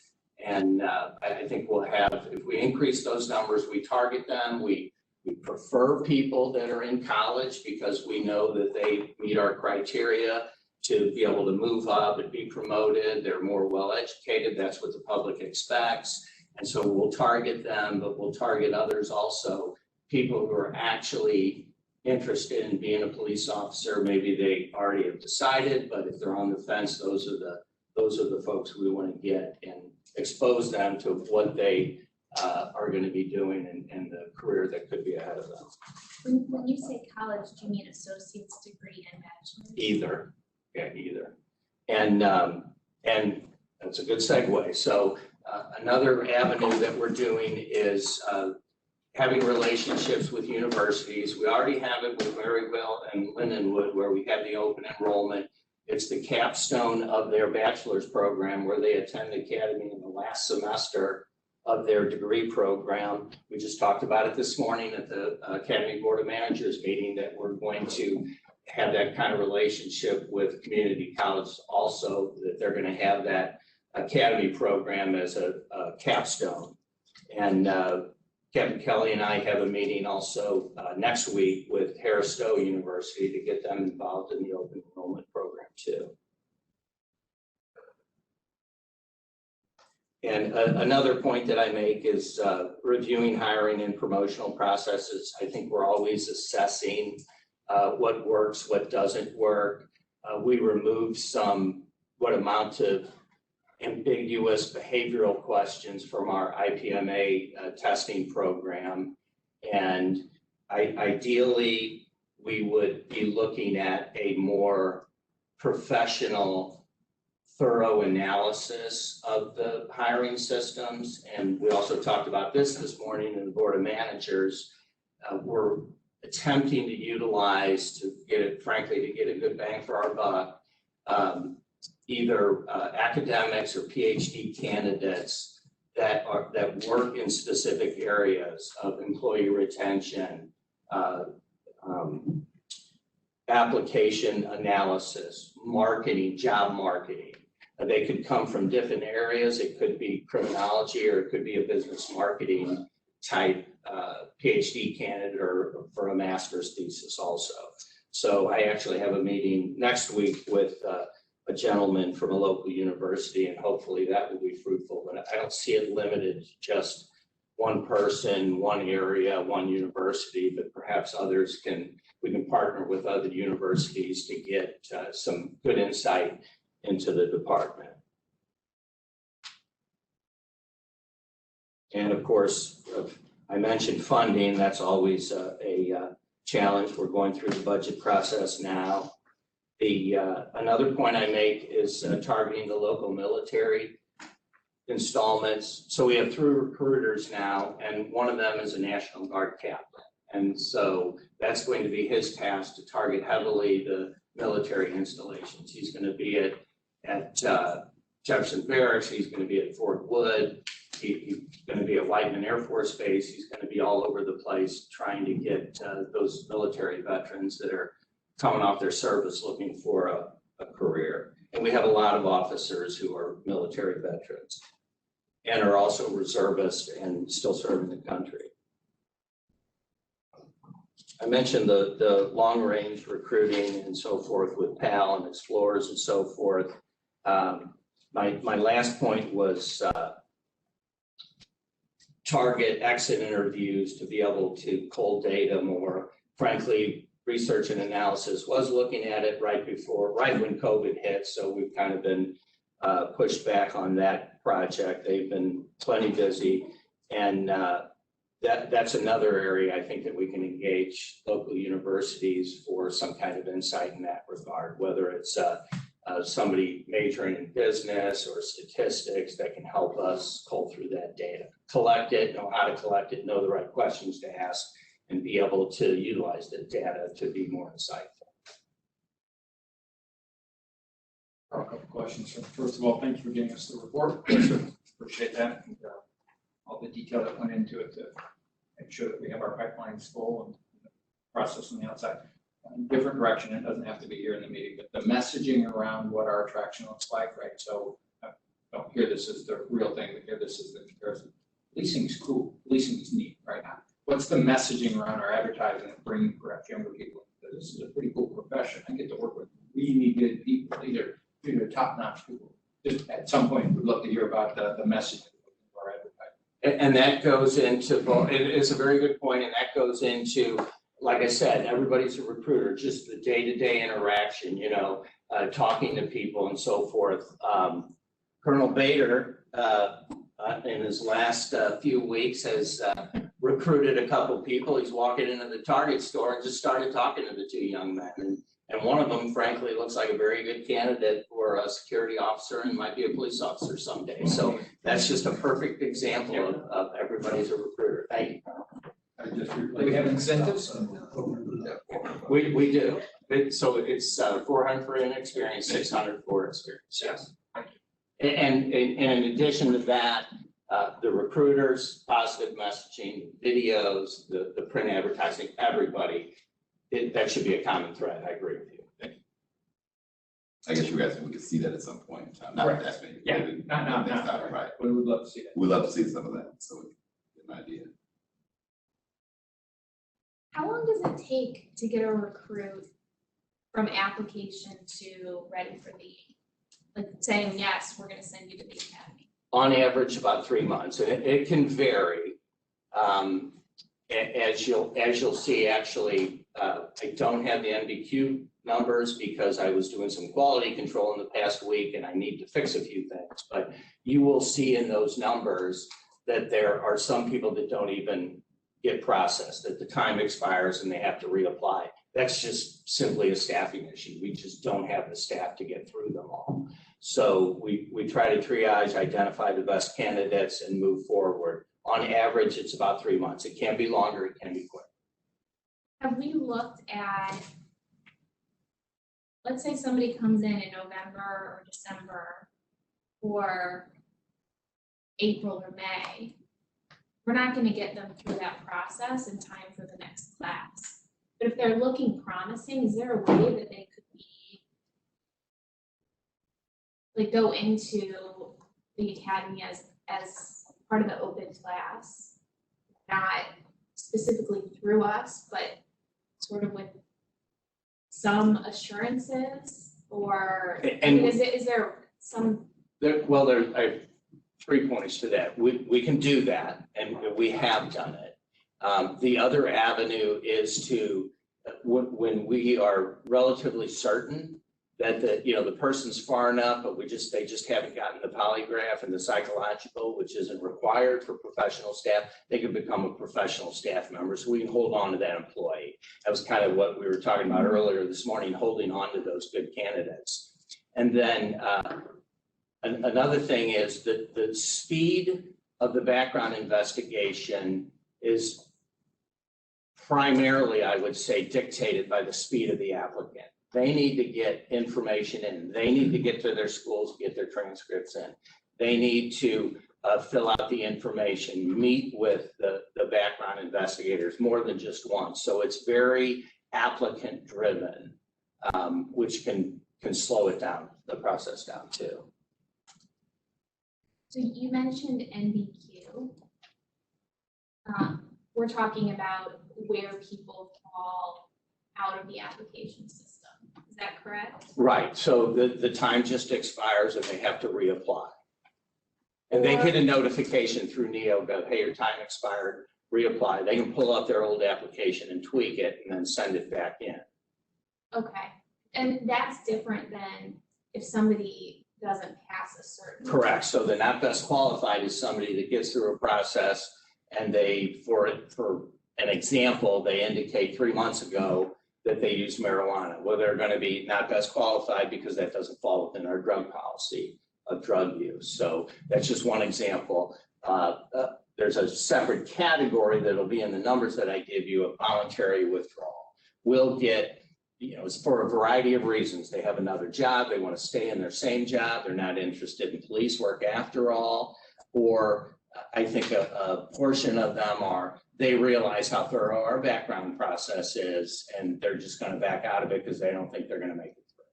And I think we'll have, if we increase those numbers, we target them. We prefer people that are in college because we know that they meet our criteria to be able to move up and be promoted. They're more well-educated. That's what the public expects. And so we'll target them, but we'll target others also, people who are actually interested in being a police officer. Maybe they already have decided, but if they're on the fence, those are the folks we want to get and expose them to what they are going to be doing and the career that could be ahead of them.
When you say college, do you mean associate's degree and bachelor's?
Either. Yeah, either. And that's a good segue. So another avenue that we're doing is having relationships with universities. We already have it with Maryville and Lindenwood, where we have the open enrollment. It's the capstone of their bachelor's program where they attend the academy in the last semester of their degree program. We just talked about it this morning at the Academy Board of Managers meeting, that we're going to have that kind of relationship with community colleges also, that they're going to have that academy program as a capstone. And Kevin Kelly and I have a meeting also next week with Harris Stowe University to get them involved in the open enrollment program too. And another point that I make is reviewing hiring and promotional processes. I think we're always assessing what works, what doesn't work. We removed what amount to ambiguous behavioral questions from our IPMA testing program. And ideally, we would be looking at a more professional, thorough analysis of the hiring systems. And we also talked about this morning in the Board of Managers. We're attempting to utilize, to get a good bang for our buck, either academics or PhD candidates that work in specific areas of employee retention, application analysis, marketing, job marketing. They could come from different areas. It could be criminology, or it could be a business marketing type PhD candidate, or for a master's thesis also. So I actually have a meeting next week with a gentleman from a local university, and hopefully that will be fruitful. But I don't see it limited to just one person, one area, one university, but perhaps we can partner with other universities to get some good insight into the department. And of course, I mentioned funding. That's always a challenge. We're going through the budget process now. Another point I make is targeting the local military installments. So we have 3 recruiters now, and one of them is a National Guard captain. And so that's going to be his task to target heavily the military installations. He's going to be at Jefferson Barracks. He's going to be at Fort Wood. He's going to be at Whiteman Air Force Base. He's going to be all over the place trying to get those military veterans that are coming off their service looking for a career. And we have a lot of officers who are military veterans and are also reservists and still serving the country. I mentioned the long range recruiting and so forth with PAL and Explorers and so forth. My last point was target exit interviews to be able to cull data more. Frankly, research and analysis was looking at it right when COVID hit. So we've kind of been pushed back on that project. They've been plenty busy. And that's another area I think that we can engage local universities for some kind of insight in that regard, whether it's somebody majoring in business or statistics that can help us cull through that data, collect it, know how to collect it, know the right questions to ask, and be able to utilize the data to be more insightful.
A couple questions. First of all, thank you for getting us the report. Appreciate that. And, all the detail that went into it to make sure that we have our pipelines full and process on the outside. Different direction. It doesn't have to be here in the meeting, but the messaging around what our attraction looks like, right? So don't hear this as the real thing, but hear this as the comparison. Leasing is cool. Leasing is neat, right? What's the messaging around our advertising that brings perhaps younger people? This is a pretty cool profession. I get to work with really good people. These are top-notch people. Just at some point, we'd love to hear about the messaging of our advertising.
And that goes into, it is a very good point, and that goes into, like I said, everybody's a recruiter, just the day-to-day interaction, you know, talking to people and so forth. Colonel Bader, in his last few weeks, has recruited a couple people. He's walking into the Target store and just started talking to the 2 young men. And one of them, frankly, looks like a very good candidate for a security officer and might be a police officer someday. So that's just a perfect example of everybody's a recruiter. Thank you.
Do we have incentives?
We do. So it's 400 for inexperience, 600 for experience. Yes. And in addition to that, the recruiters, positive messaging, videos, the print advertising, everybody, that should be a common thread. I agree with you.
Thank you. I guess you guys, we could see that at some point in time. Not
Correct.
that many.
Yeah,
maybe
not
next time, right?
We would love to see that.
We'd love to see some of that, so we get an idea.
How long does it take to get a recruit from application to ready for the, like saying, yes, we're gonna send you to the academy?
On average, about 3 months, and it can vary. As you'll see, actually, I don't have the NBQ numbers because I was doing some quality control in the past week and I need to fix a few things. But you will see in those numbers that there are some people that don't even get processed, that the time expires and they have to reapply. That's just simply a staffing issue. We just don't have the staff to get through them all. So we try to triage, identify the best candidates and move forward. On average, it's about 3 months. It can be longer, it can be quick.
Have we looked at, let's say somebody comes in November or December or April or May, we're not gonna get them through that process in time for the next class. But if they're looking promising, is there a way that they could be, like go into the academy as part of the open class, not specifically through us, but sort of with some assurances, or I mean, is there some?
I have 3 points to that. We can do that, and we have done it. The other avenue is to, when we are relatively certain that the person's far enough, but they just haven't gotten the polygraph and the psychological, which isn't required for professional staff, they could become a professional staff member. So we can hold on to that employee. That was kind of what we were talking about earlier this morning, holding on to those good candidates. And then another thing is that the speed of the background investigation is primarily, I would say, dictated by the speed of the applicant. They need to get information in. They need to get to their schools, get their transcripts in. They need to fill out the information, meet with the background investigators more than just once. So it's very applicant driven, which can slow it down, the process down too.
So you mentioned NBQ. We're talking about where people fall out of the application system. Is that correct?
Right. So the time just expires and they have to reapply. And they get a notification through NeoGov, hey, your time expired, reapply. They can pull up their old application and tweak it and then send it back in.
Okay. And that's different than if somebody doesn't pass a certain.
Correct. So the not best qualified is somebody that gets through a process and they, for an example, they indicate 3 months ago that they use marijuana. Well, they're going to be not best qualified because that doesn't fall within our drug policy of drug use. So that's just one example. There's a separate category that'll be in the numbers that I give you, a voluntary withdrawal. We'll get, it's for a variety of reasons. They have another job, they want to stay in their same job, they're not interested in police work after all, or I think a portion of them are, they realize how thorough our background process is, and they're just going to back out of it because they don't think they're going to make it through.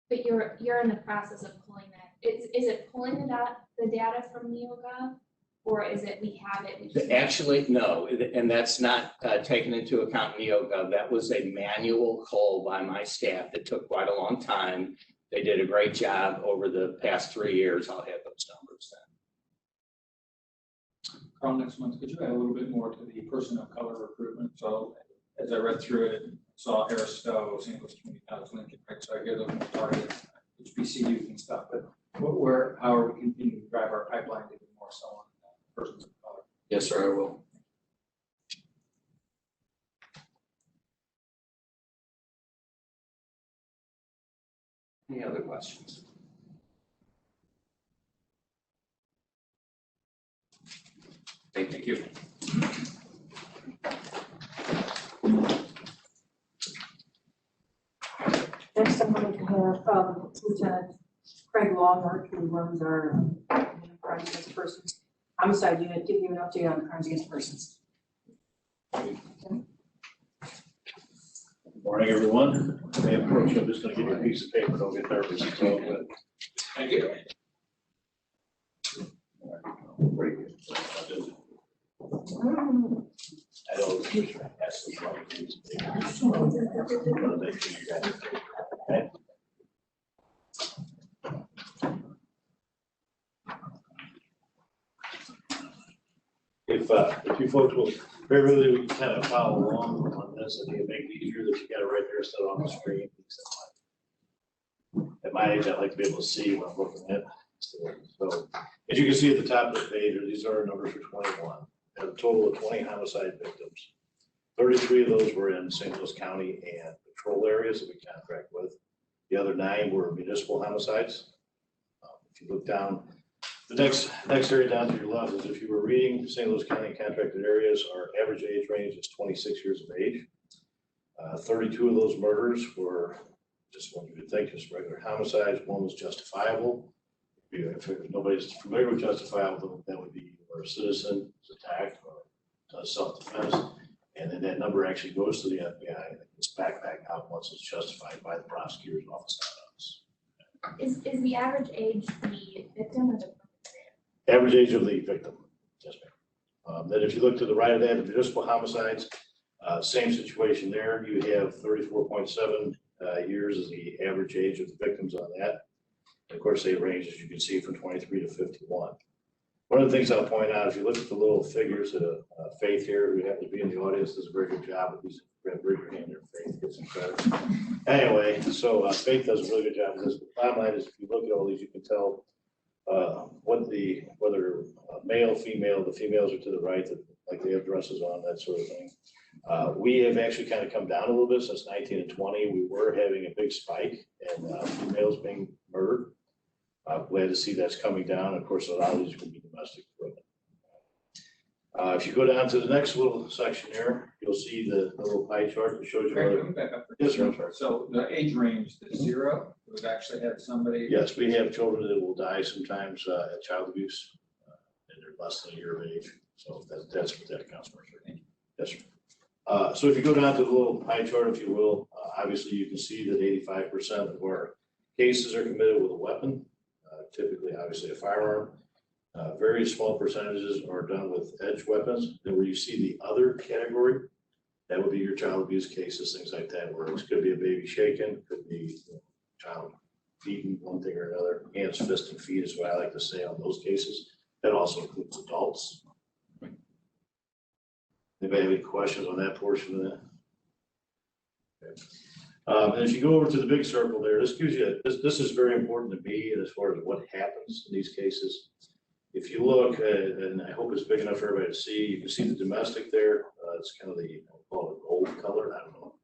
But you're in the process of pulling that. Is it pulling the data from NeoGov, or is it we have it?
Actually, no, and that's not taken into account in NeoGov. That was a manual cull by my staff that took quite a long time. They did a great job over the past 3 years. I'll have those numbers then.
Carl, next month, could you add a little bit more to the person of color recruitment? So as I read through it, saw Harris Stowe, St. Louis Community College, Lincoln, right? So I hear those more targeted HBCUs and stuff, but how are we continuing to drive our pipeline to be more so on persons of color?
Yes, sir, I will. Any other questions? Thank you.
Next, I'm going to have Lieutenant Craig Longworth, who runs our crimes against persons homicide unit, give you an update on crimes against persons.
Good morning, everyone. I may approach you. I'm just going to give you a piece of paper. Don't get nervous. It's all good.
Thank you.
Very good. I don't ask the wrong piece of paper. Make sure you got it. Okay. If you folks will very really kind of follow along on this, I think it makes it easier that you got it right there instead of on the screen. At my age, I like to be able to see what I'm looking at. So as you can see at the top of the page, these are our numbers for 21. We have a total of 20 homicide victims. 33 of those were in St. Louis County and patrol areas that we contract with. The other 9 were municipal homicides. If you look down, the next area down to your left is if you were reading St. Louis County contracted areas, our average age range is 26 years of age. 32 of those murders were just what you would think, just regular homicides. 1 was justifiable. If nobody's familiar with justifiable, that would be where a citizen is attacked or does self-defense. And then that number actually goes to the FBI and it's back out once it's justified by the prosecutor's office, not us.
Is the average age the victim or the perpetrator?
Average age of the victim, yes, ma'am. Then if you look to the right of that, the municipal homicides, same situation there. You have 34.7 years as the average age of the victims on that. And of course, they range, as you can see, from 23 to 51. One of the things I'll point out, if you look at the little figures that Faith here, who happens to be in the audience, does a very good job with these. Bring your hand there, Faith, get some credit. Anyway, so Faith does a really good job of this. The bottom line is, if you look at all these, you can tell whether male, female, the females are to the right, like they have dresses on, that sort of thing. We have actually kind of come down a little bit since 19 and 20. We were having a big spike in females being murdered. Glad to see that's coming down. Of course, a lot of these will be domestic women. If you go down to the next little section here, you'll see the little pie chart that shows you.
Greg,
where-
let me back up for
Yes,
just
sir,
a
I'm sorry.
minute. So the age range, the 0, we've actually had somebody.
Yes, we have children that will die sometimes at child abuse, and they're less than a year of age. So that's what that accounts for. Yes, sir. So if you go down to the little pie chart, if you will, obviously you can see that 85% of our cases are committed with a weapon, typically, obviously, a firearm. Very small percentages are done with edge weapons. Then where you see the other category, that would be your child abuse cases, things like that, where it could be a baby shaken, could be child beaten, one thing or another, hands, fists, and feet is what I like to say on those cases. That also includes adults. Anybody have any questions on that portion of that? Okay. And if you go over to the big circle there, this gives you, this is very important to me as far as what happens in these cases. If you look, and I hope it's big enough for everybody to see, you can see the domestic there. It's kind of the, I'll call it gold color. I don't know.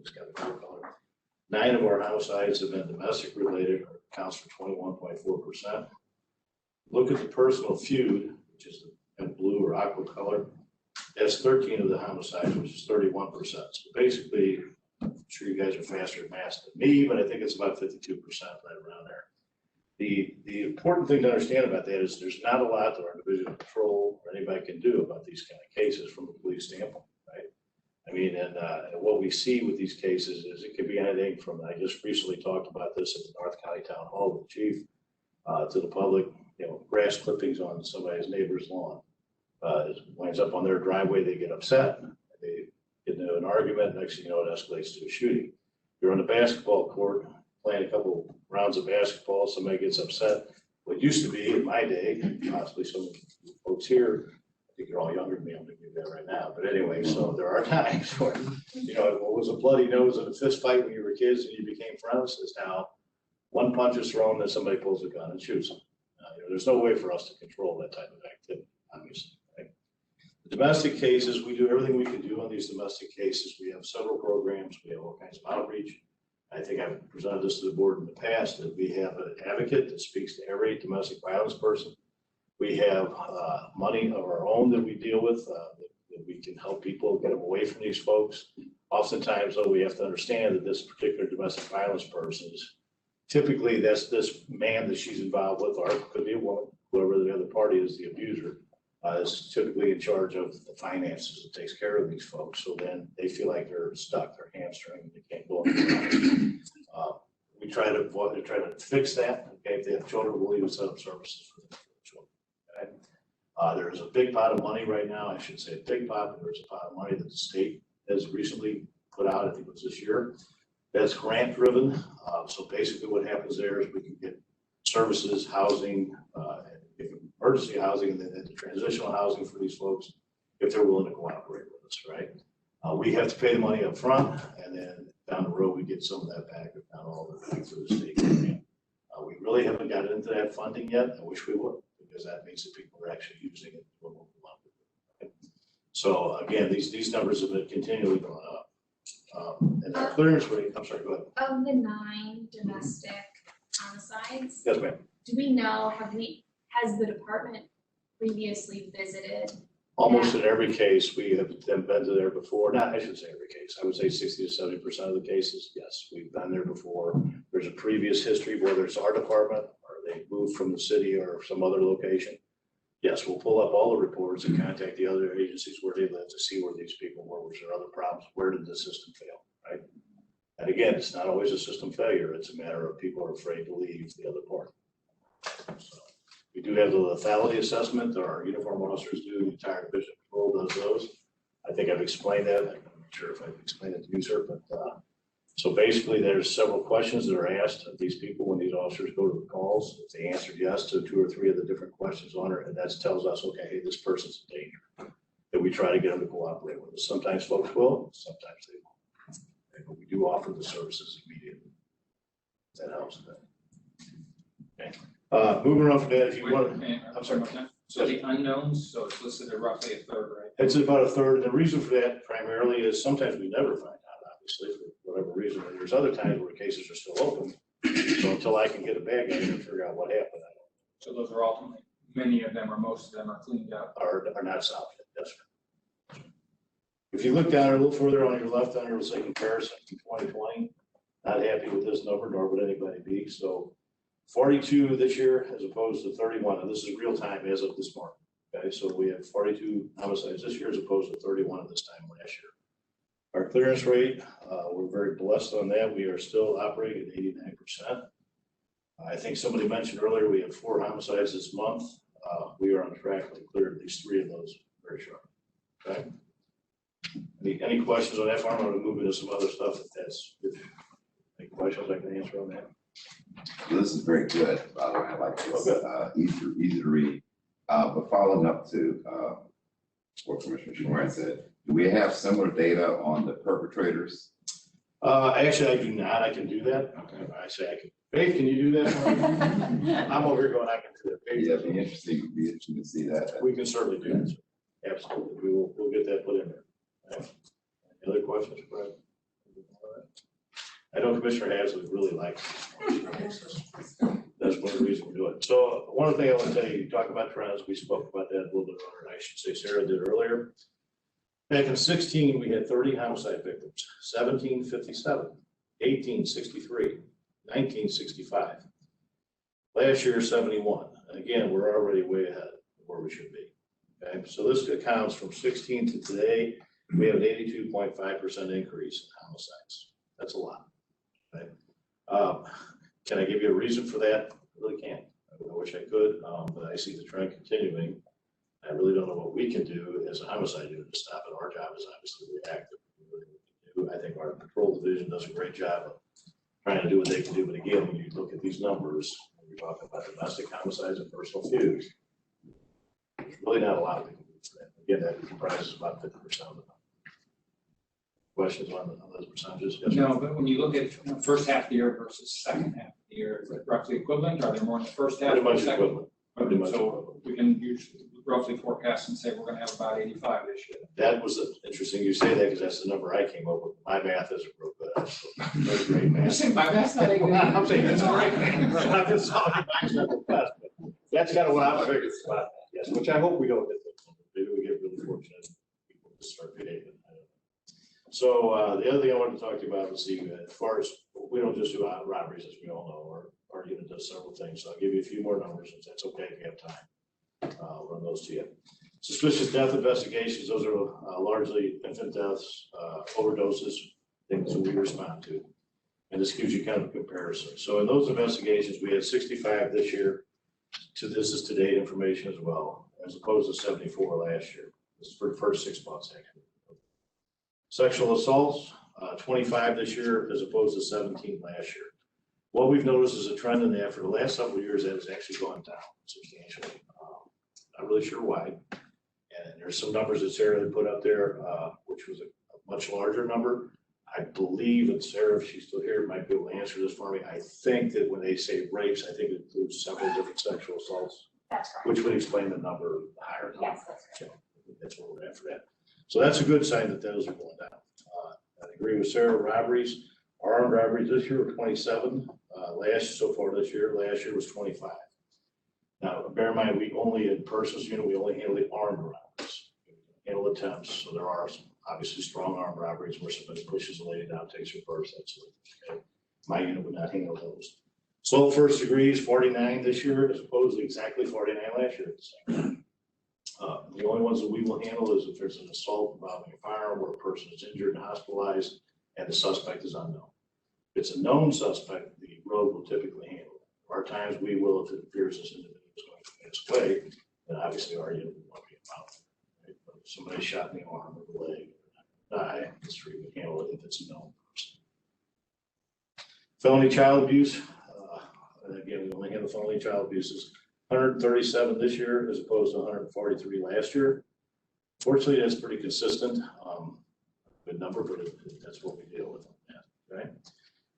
It's got a gold color. 9 of our homicides have been domestic related, accounts for 21.4%. Look at the personal feud, which is the blue or aqua color. That's 13 of the homicides, which is 31%. So basically, I'm sure you guys are faster at math than me, but I think it's about 52% right around there. The important thing to understand about that is there's not a lot that our division of patrol or anybody can do about these kind of cases from a police standpoint, right? I mean, and what we see with these cases is it could be anything from, I just recently talked about this at the North County Town Hall with the chief, to the public, grass clippings on somebody's neighbor's lawn. It winds up on their driveway, they get upset, they get into an argument, next thing you know, it escalates to a shooting. You're on the basketball court, playing a couple rounds of basketball, somebody gets upset. What used to be in my day, possibly some folks here, I think you're all younger than me, I'm gonna give that right now, but anyway, so there are times where, what was a bloody nose and a fist fight when you were kids and you became friends is now one punch is thrown and somebody pulls a gun and shoots them. There's no way for us to control that type of activity, obviously. Right? The domestic cases, we do everything we can do on these domestic cases. We have several programs, we have all kinds of outreach. I think I've presented this to the board in the past that we have an advocate that speaks to every domestic violence person. We have money of our own that we deal with, that we can help people get them away from these folks. Oftentimes, though, we have to understand that this particular domestic violence person is typically that's this man that she's involved with, or it could be a woman, whoever the other party is, the abuser, is typically in charge of the finances that takes care of these folks. So then they feel like they're stuck, they're hamstrung, they can't go anywhere. We try to fix that. Okay, if they have children, we'll even set up services for them. Okay? There's a big pot of money right now. I should say a big pot, but there's a pot of money that the state has recently put out. I think it was this year. That's grant driven. So basically what happens there is we can get services, housing, emergency housing, and then the transitional housing for these folks if they're willing to cooperate with us, right? We have to pay the money up front, and then down the road, we get some of that back, if not all of it back through the state grant. We really haven't gotten into that funding yet. I wish we would, because that means that people are actually using it for what we want to do. Right? So again, these numbers have been continually going up. And our clearance rate, I'm sorry, go ahead.
Of the 9 domestic homicides,
Yes, ma'am.
do we know, has the department previously visited?
Almost in every case, we have been to there before. Not, I shouldn't say every case. I would say 60 to 70% of the cases, yes, we've been there before. There's a previous history, whether it's our department or they moved from the city or some other location. Yes, we'll pull up all the reports and contact the other agencies where they live to see where these people were. Was there other problems? Where did the system fail, right? And again, it's not always a system failure. It's a matter of people are afraid to leave the other part. So we do have the lethality assessment that our uniform officers do. The entire division of patrol does those. I think I've explained that. I'm not sure if I've explained it to you, sir, but so basically there's several questions that are asked of these people when these officers go to the calls. If they answered yes to 2 or 3 of the different questions on it, and that tells us, okay, hey, this person's in danger. That we try to get them to cooperate with us. Sometimes folks will, sometimes they won't. But we do offer the services if That helps. Okay. Moving on from that, if you want,
I'm sorry about that. So the unknowns, so it's listed at roughly a third, right?
it's about a third. The reason for that primarily is sometimes we never find out, obviously, for whatever reason. And there's other times where cases are still open. So until I can get a bag on it and figure out what happened, I
So those are ultimately, many of them or most of them are cleaned up.
are not solved yet. Yes, sir. If you look down a little further on your left under, it'll say comparison to 2020. Not happy with this number, nor would anybody be. So 42 this year as opposed to 31. And this is real time as of this morning. Okay, so we have 42 homicides this year as opposed to 31 at this time last year. Our clearance rate, we're very blessed on that. We are still operating at 89%. I think somebody mentioned earlier, we have 4 homicides this month. We are on track to clear at least 3 of those very shortly. Okay. Any questions on that farm? I'm going to move into some other stuff if that's, any questions I can answer on that?
Well, this is very good, by the way. I like this, easy to read. But following up to what Commissioner Schwartz said, do we have similar data on the perpetrators?
Actually, I do not. I can do that. Okay. I say I can. Faith, can you do that for me? I'm over here going, I can do that. Faith,
Yeah, it'd be interesting to see that.
we can certainly do that. Sir. Absolutely. We'll get that put in there. Okay. Any other questions, Brad? I know Commissioner Haslett really likes this. That's one of the reasons we're doing it. So one of the things I want to tell you, you talk about trends, we spoke about that a little bit earlier. I should say Sarah did earlier. Back in 16, we had 30 homicide victims, 1757, 1863, 1965. Last year, 71. And again, we're already way ahead of where we should be. Okay, so this accounts from 16 to today, we have an 82.5% increase in homicides. That's a lot. Okay. Can I give you a reason for that? I really can't. I wish I could, but I see the trend continuing. I really don't know what we can do as a homicide unit to stop it. Our job is obviously reactive. I think our patrol division does a great job of trying to do what they can do. But again, when you look at these numbers, when you're talking about domestic homicides and personal feuds, there's really not a lot we can do for that. Again, that comprises about 50% of the number. Questions on those percentages? Yes,
No, but when you look at first half of the year versus second half of the year, is it roughly equivalent? Are there more in the first half?
Pretty
or
much
second?
equivalent. Pretty much
So
equivalent.
we can usually roughly forecast and say we're gonna have about 85 this year.
That was interesting you say that because that's the number I came up with. My math isn't real good. That's great
I'm
math.
saying my math's not even.
I'm saying it's all right. I'm just talking about the best, but that's kind of what I'm figuring about. Yes, which I hope we don't get. Maybe we get really fortunate people to start behaving. So the other thing I wanted to talk to you about was as far as we don't just do robberies, as we all know, our unit does several things. So I'll give you a few more numbers if that's okay if you have time. I'll run those to you. Suspicious death investigations, those are largely infant deaths, overdoses, things that we respond to. And this gives you kind of a comparison. So in those investigations, we had 65 this year. This is to-date information as well, as opposed to 74 last year. This is for the first 6 months, actually. Sexual assaults, 25 this year as opposed to 17 last year. What we've noticed is a trend in that for the last several years that has actually gone down substantially. Not really sure why. And there's some numbers that Sarah had put up there, which was a much larger number. I believe, and Sarah, if she's still here, might be able to answer this for me. I think that when they say rapes, I think it includes several different sexual assaults,
That's correct.
which would explain the number higher.
Yes, that's correct.
That's where we're at for that. So that's a good sign that those are going down. I agree with Sarah. Robberies, armed robberies this year were 27. Last year was 25. Now, bear in mind, we only in persons unit, we only handle the armed robberies. We handle attempts, so there are some obviously strong armed robberies where somebody pushes a lady down, takes her purse. That's okay. My unit would not handle those. Assault first degrees, 49 this year, as opposed to exactly 49 last year at the same time. The only ones that we will handle is if there's an assault involving a firearm where a person is injured and hospitalized and the suspect is unknown. If it's a known suspect, the road will typically handle it. There are times we will, if it appears this individual is going to pass away, then obviously our unit will not be involved. Right? But if somebody shot in the arm or the leg or die, this we would handle it if it's a known person. Felony child abuse, and again, we only handle felony child abuses. 137 this year as opposed to 143 last year. Fortunately, that's pretty consistent. Good number, but that's what we deal with. Right?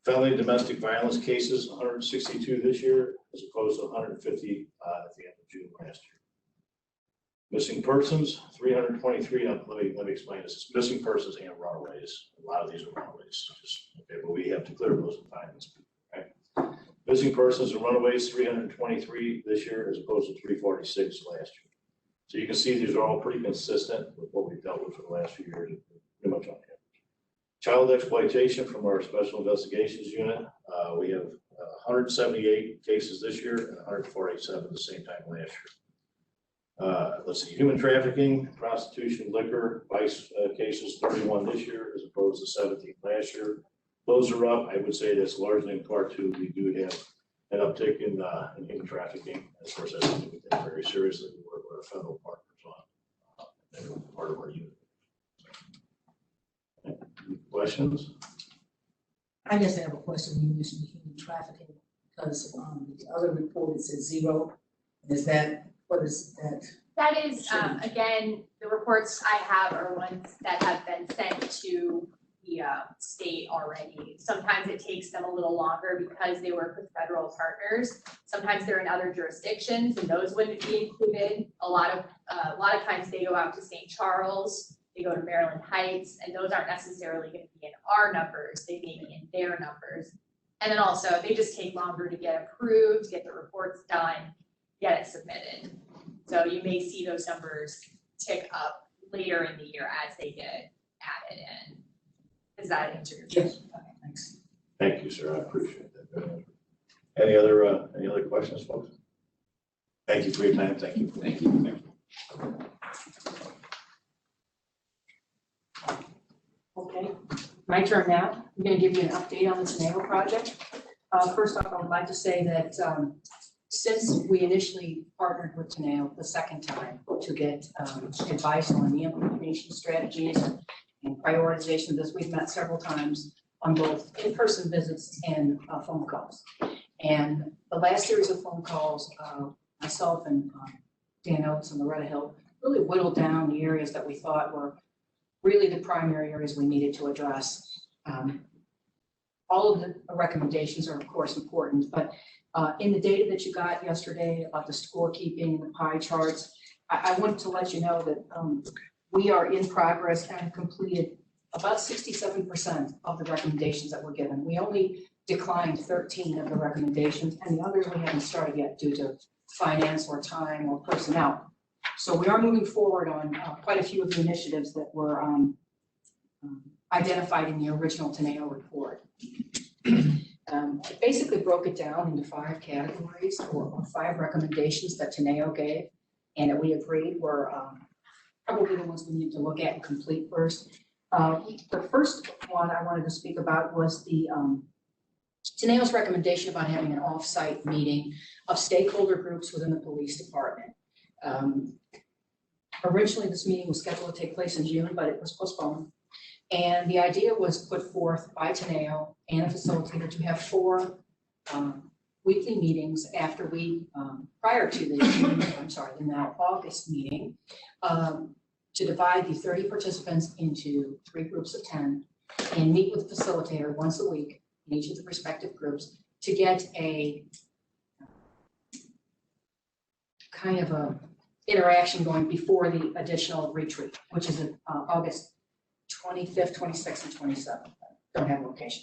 Felony domestic violence cases, 162 this year, as opposed to 150 at the end of June last year. Missing persons, 323. Let me explain this. It's missing persons and runaways. A lot of these are runaways. Okay, but we have to clear those and find these people. Right? Missing persons and runaways, 323 this year, as opposed to 346 last year. So you can see these are all pretty consistent with what we've dealt with for the last few years, pretty much on average. Child exploitation from our special investigations unit, we have 178 cases this year and 147 the same time last year. Let's see, human trafficking, prostitution, liquor, vice cases, 31 this year as opposed to 17 last year. Those are up. I would say that's largely in part to we do have an uptick in human trafficking. Of course, that's something we take very seriously. We work with our federal partners on. They're part of our unit. Questions?
I just have a question. You mentioned human trafficking because the other report it says 0. Is that, what is that?
That is, again, the reports I have are ones that have been sent to the state already. Sometimes it takes them a little longer because they work with federal partners. Sometimes they're in other jurisdictions and those wouldn't be included. A lot of times they go out to St. Charles, they go to Maryland Heights, and those aren't necessarily going to be in our numbers. They may be in their numbers. And then also they just take longer to get approved, get the reports done, get it submitted. So you may see those numbers tick up later in the year as they get added in. Does that answer your question?
Okay, thanks.
Thank you, sir. I appreciate that. Any other questions, folks? Thank you for your time. Thank you.
Thank you.
Thank you.
Okay, my turn now. I'm going to give you an update on the Teneo project. First off, I would like to say that since we initially partnered with Teneo the second time to get advice on the implementation strategies and prioritization of this, we've met several times on both in-person visits and phone calls. And the last series of phone calls, myself and Dan Oates and Loretta Hill really whittled down the areas that we thought were really the primary areas we needed to address. All of the recommendations are of course important, but in the data that you got yesterday about the scorekeeping, the pie charts, I wanted to let you know that we are in progress and completed about 67% of the recommendations that were given. We only declined 13 of the recommendations, and the others we haven't started yet due to finance or time or personnel. So we are moving forward on quite a few of the initiatives that were identified in the original Teneo report. I basically broke it down into 5 categories or 5 recommendations that Teneo gave and that we agreed were probably the ones we need to look at and complete first. The first one I wanted to speak about was the Teneo's recommendation about having an off-site meeting of stakeholder groups within the police department. Originally, this meeting was scheduled to take place in June, but it was postponed. And the idea was put forth by Teneo and a facilitator to have 4 weekly meetings after we, prior to the now August meeting, to divide the 30 participants into 3 groups of 10 and meet with the facilitator once a week in each of the respective groups to get a kind of a interaction going before the additional retreat, which is August 25th, 26th, and 27th. Don't have a location.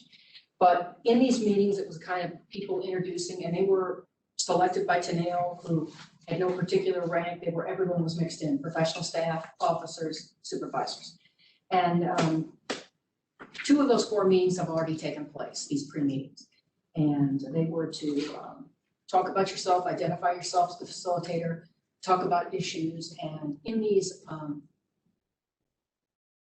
But in these meetings, it was kind of people introducing, and they were selected by Teneo, who had no particular rank. Everyone was mixed in, professional staff, officers, supervisors. And 2 of those 4 meetings have already taken place, these pre-meetings. And they were to talk about yourself, identify yourself as the facilitator, talk about issues, and in these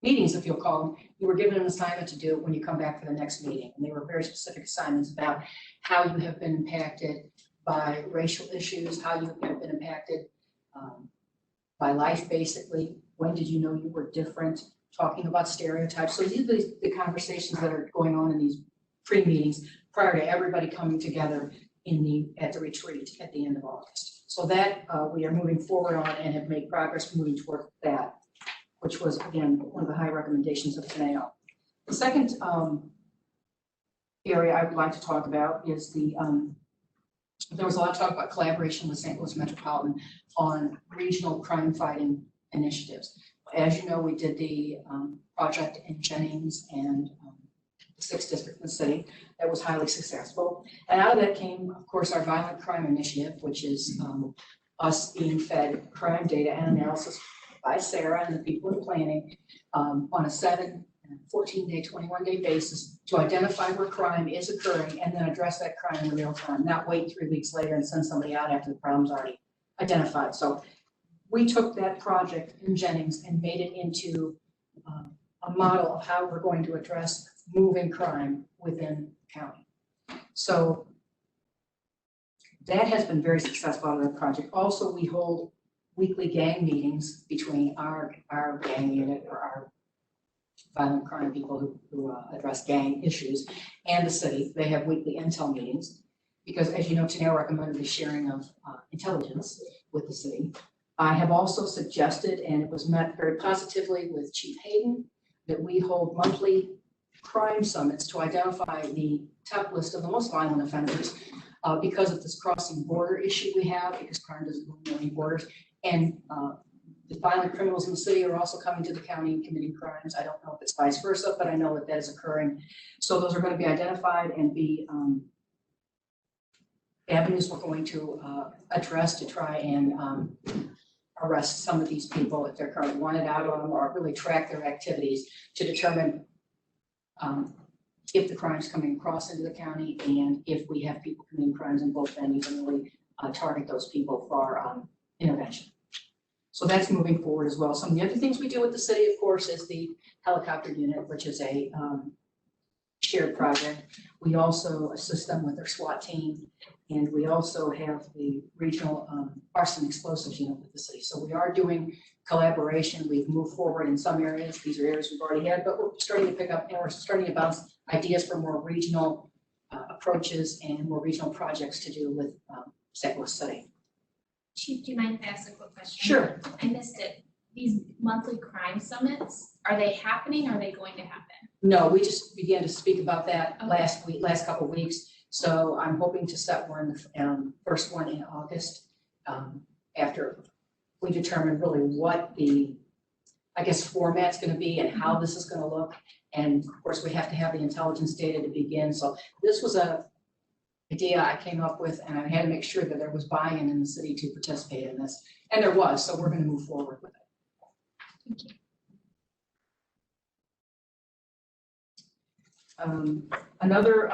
meetings, if you'll call them, you were given an assignment to do when you come back for the next meeting. And they were very specific assignments about how you have been impacted by racial issues, how you have been impacted by life, basically. When did you know you were different? Talking about stereotypes. So these are the conversations that are going on in these pre-meetings prior to everybody coming together at the retreat at the end of August. So that we are moving forward on and have made progress moving toward that, which was, again, one of the high recommendations of Teneo. The second area I would like to talk about is there was a lot of talk about collaboration with St. Louis Metropolitan on regional crime fighting initiatives. As you know, we did the project in Jennings and the 6th district in the city that was highly successful. And out of that came, of course, our violent crime initiative, which is us being fed crime data and analysis by Sarah and the people in planning on a 7, 14-day, 21-day basis to identify where crime is occurring and then address that crime in real time, not wait 3 weeks later and send somebody out after the problem's already identified. So we took that project in Jennings and made it into a model of how we're going to address moving crime within the county. So that has been very successful out of the project. Also, we hold weekly gang meetings between our gang unit or our violent crime people who address gang issues and the city. They have weekly intel meetings because, as you know, Teneo recommended the sharing of intelligence with the city. I have also suggested, and it was met very positively with Chief Hayden, that we hold monthly crime summits to identify the top list of the most violent offenders because of this crossing border issue we have, because crime doesn't know any borders. And the violent criminals in the city are also coming to the county and committing crimes. I don't know if it's vice versa, but I know that that is occurring. So those are going to be identified and be avenues we're going to address to try and arrest some of these people if they're currently wanted out on them, or really track their activities to determine if the crime's coming across into the county and if we have people committing crimes in both venues and really target those people for intervention. So that's moving forward as well. Some of the other things we do with the city, of course, is the helicopter unit, which is a shared project. We also assist them with their SWAT team, and we also have the regional arson explosives unit with the city. So we are doing collaboration. We've moved forward in some areas. These are areas we've already had, but we're starting to pick up and we're starting to bounce ideas for more regional approaches and more regional projects to do with St. Louis City.
Chief, do you mind if I ask a quick question?
Sure.
I missed it. These monthly crime summits, are they happening? Are they going to happen?
No, we just began to speak about that
Okay.
last couple of weeks. So I'm hoping to set one, first one in August, after we determine really what the, I guess, format's going to be and how this is going to look. And of course, we have to have the intelligence data to begin. So this was a idea I came up with, and I had to make sure that there was buy-in in the city to participate in this. And there was, so we're going to move forward with it.
Thank you.
Another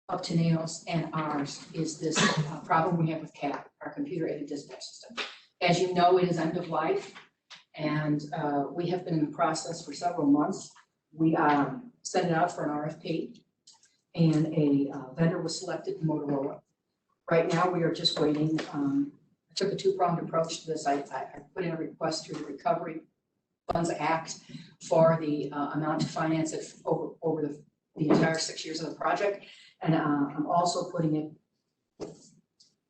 of Teneo's and ours is this problem we have with CAP, our computer-aided dispatch system. As you know, it is end of life, and we have been in the process for several months. We sent it out for an RFP, and a vendor was selected, Motorola. Right now, we are just waiting. I took a two-pronged approach to this. I put in a request through the Recovery Funds Act for the amount to finance it over the entire 6 years of the project. And I'm also putting it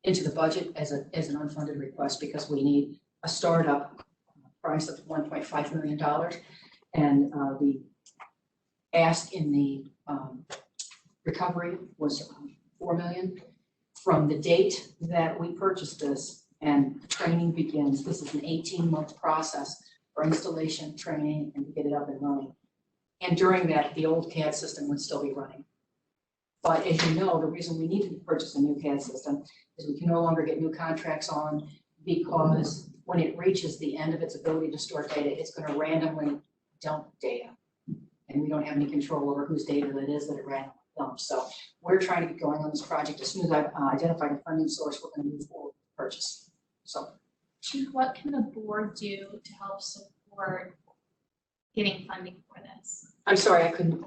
into the budget as an unfunded request because we need a startup price of $1.5 million. And the ask in the recovery was $4 million. From the date that we purchased this and training begins, this is an 18-month process for installation, training, and to get it up and running. And during that, the old CAD system would still be running. But as you know, the reason we needed to purchase a new CAD system is we can no longer get new contracts on because when it reaches the end of its ability to store data, it's going to randomly dump data. And we don't have any control over whose data that is that it randomly dumps. So we're trying to get going on this project. As soon as I've identified a funding source, we're going to move forward with the purchase. So,
Chief, what can the board do to help support getting funding for this?
I'm sorry, I couldn't.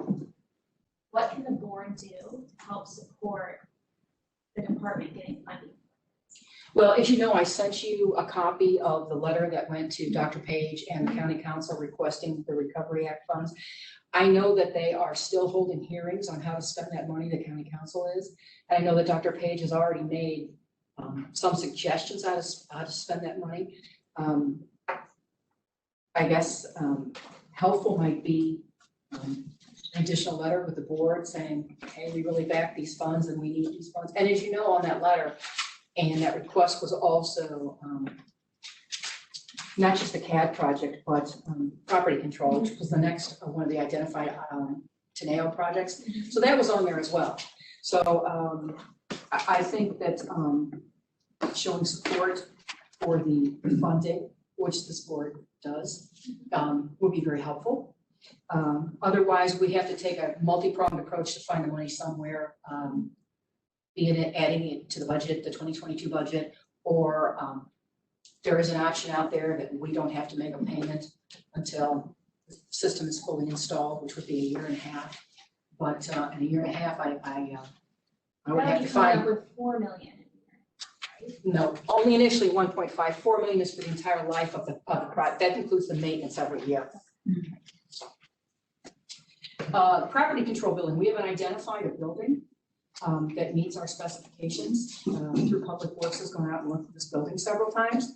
What can the board do to help support the department getting funding?
Well, as you know, I sent you a copy of the letter that went to Dr. Page and the County Council requesting the Recovery Act funds. I know that they are still holding hearings on how to spend that money, the County Council is. And I know that Dr. Page has already made some suggestions how to spend that money. I guess helpful might be an additional letter with the board saying, hey, we really back these funds and we need these funds. And as you know, on that letter, and that request was also not just the CAD project, but property control, which was the next one of the identified Teneo projects. So that was on there as well. So I think that showing support for the funding, which this board does, would be very helpful. Otherwise, we have to take a multi-pronged approach to find the money somewhere, be it adding it to the budget, the 2022 budget, or there is an option out there that we don't have to make a payment until the system is fully installed, which would be a year and a half. But in a year and a half, I would have to find.
Over 4 million.
No, only initially 1.5. 4 million is for the entire life of the project. That includes the maintenance every year. Property control building, we haven't identified a building that meets our specifications. Through Public Works has gone out and looked at this building several times.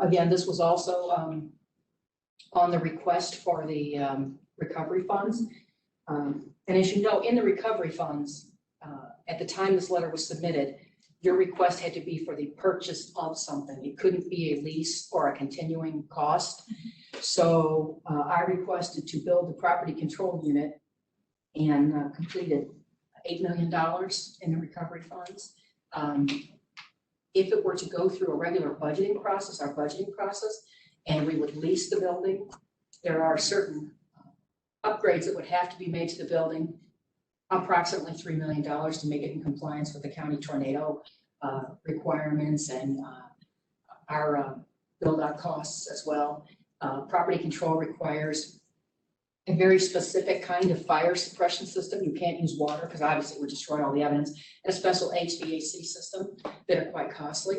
Again, this was also on the request for the recovery funds. And as you know, in the recovery funds, at the time this letter was submitted, your request had to be for the purchase of something. It couldn't be a lease or a continuing cost. So I requested to build the property control unit and completed $8 million in the recovery funds. If it were to go through a regular budgeting process, our budgeting process, and we would lease the building, there are certain upgrades that would have to be made to the building, approximately $3 million to make it in compliance with the county tornado requirements and our build-out costs as well. Property control requires a very specific kind of fire suppression system. You can't use water because obviously it would destroy all the evidence, and a special HVAC system that are quite costly.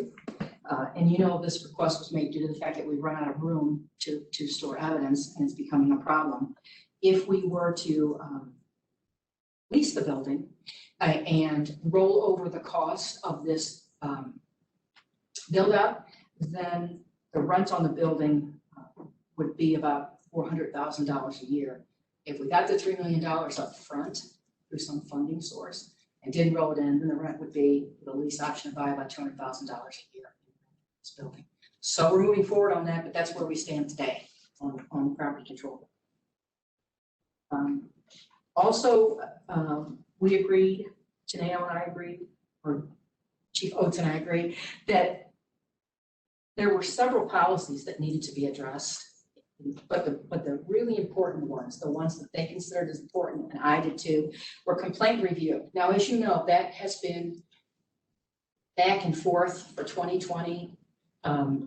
And you know, this request was made due to the fact that we run out of room to store evidence, and it's becoming a problem. If we were to lease the building and roll over the cost of this build out, then the rent on the building would be about $400,000 a year. If we got the $3 million up front through some funding source and didn't roll it in, then the rent would be, the lease option to buy about $200,000 a year in this building. So we're moving forward on that, but that's where we stand today on property control. Also, we agreed, Teneo and I agreed, or Chief Oates and I agreed, that there were several policies that needed to be addressed, but the really important ones, the ones that they considered as important, and I did too, were complaint review. Now, as you know, that has been back and forth for 2020.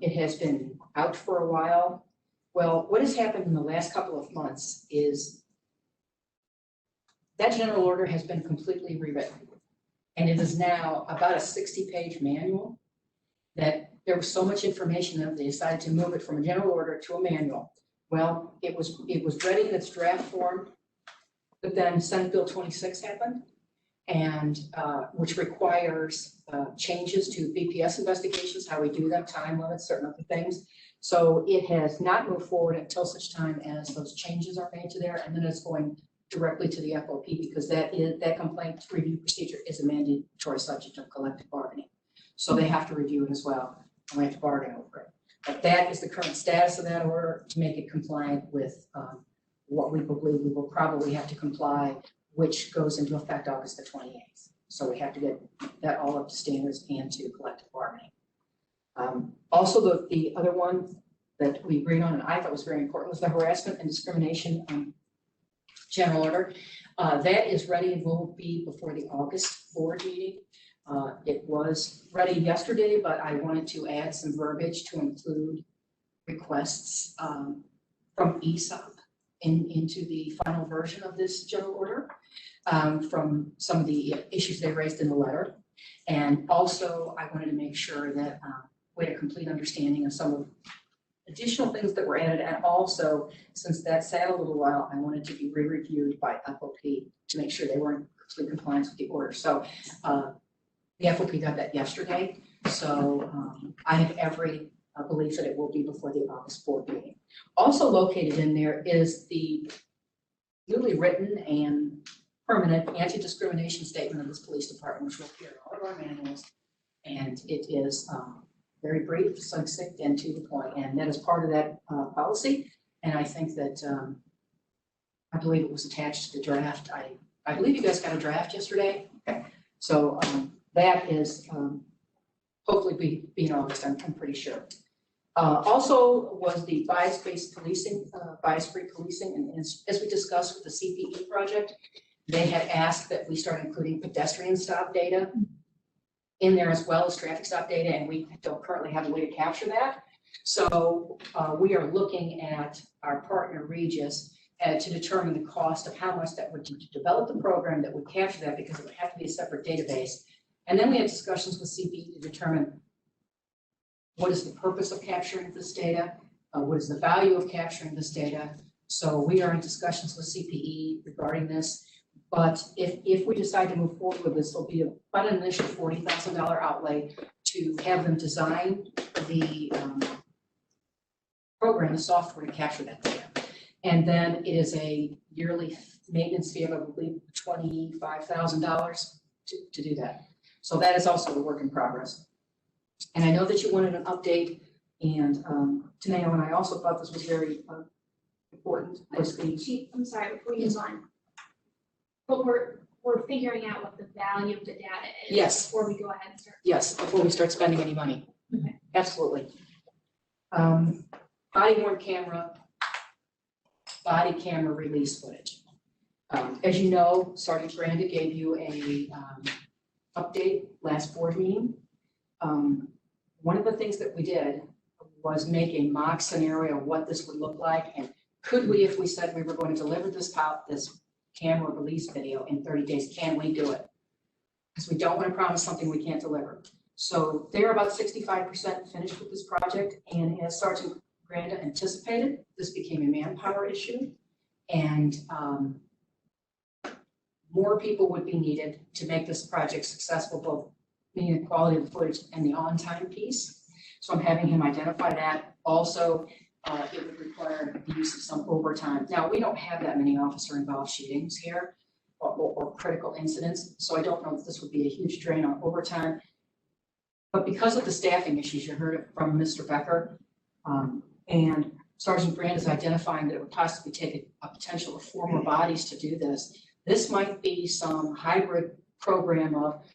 It has been out for a while. Well, what has happened in the last couple of months is that general order has been completely rewritten. And it is now about a 60-page manual that there was so much information that they decided to move it from a general order to a manual. Well, it was ready in its draft form, but then Senate Bill 26 happened, and which requires changes to BPS investigations, how we do them, time limits, certain other things. So it has not moved forward until such time as those changes are made to there, and then it's going directly to the FOP, because that complaint review procedure is a mandatory subject of collective bargaining. So they have to review it as well, and we have to bargain over it. But that is the current status of that order to make it compliant with what we believe we will probably have to comply, which goes into effect August the 28th. So we have to get that all up to standards and to collective bargaining. Also, the other one that we agreed on and I thought was very important was the harassment and discrimination general order. That is ready and will be before the August board meeting. It was ready yesterday, but I wanted to add some verbiage to include requests from ESOP into the final version of this general order from some of the issues they raised in the letter. And also I wanted to make sure that we had a complete understanding of some of additional things that were added. And also, since that sat a little while, I wanted to be re-reviewed by FOP to make sure they were in complete compliance with the order. So the FOP got that yesterday. So I have every belief that it will be before the August board meeting. Also located in there is the newly written and permanent anti-discrimination statement of this police department, which will appear in all of our manuals. And it is very brief, succinct, and to the point, and that is part of that policy. And I think that, I believe it was attached to the draft. I believe you guys got a draft yesterday. Okay. So that is hopefully be in August, I'm pretty sure. Also was the bias-based policing, bias-free policing, and as we discussed with the CPE project, they had asked that we start including pedestrian stop data in there as well as traffic stop data, and we don't currently have a way to capture that. So we are looking at our partner Regis to determine the cost of how much that would to develop the program that would capture that, because it would have to be a separate database. And then we had discussions with CPE to determine what is the purpose of capturing this data, what is the value of capturing this data. So we are in discussions with CPE regarding this. But if we decide to move forward with this, there'll be about an initial $40,000 outlay to have them design the program, the software to capture that data. And then it is a yearly maintenance fee of, I believe, $25,000 to do that. So that is also a work in progress. And I know that you wanted an update, and Taneo and I also thought this was very important.
Chief, I'm sorry, before you move on. But we're figuring out what the value of the data is.
Yes.
Before we go ahead and start.
Yes, before we start spending any money.
Okay.
Absolutely. Body worn camera, body camera release footage. As you know, Sergeant Branda gave you a update last board meeting. One of the things that we did was make a mock scenario of what this would look like, and could we, if we said we were going to deliver this camera release video in 30 days, can we do it? Because we don't want to promise something we can't deliver. So they're about 65% finished with this project, and as Sergeant Branda anticipated, this became a manpower issue, and more people would be needed to make this project successful, both meaning the quality of the footage and the on-time piece. So I'm having him identify that. Also, it would require the use of some overtime. Now, we don't have that many officer-involved shootings here or critical incidents, so I don't know if this would be a huge drain on overtime. But because of the staffing issues, you heard it from Mr. Becker, and Sergeant Brand is identifying that it would possibly take a potential of 4 more bodies to do this. This might be some hybrid program of,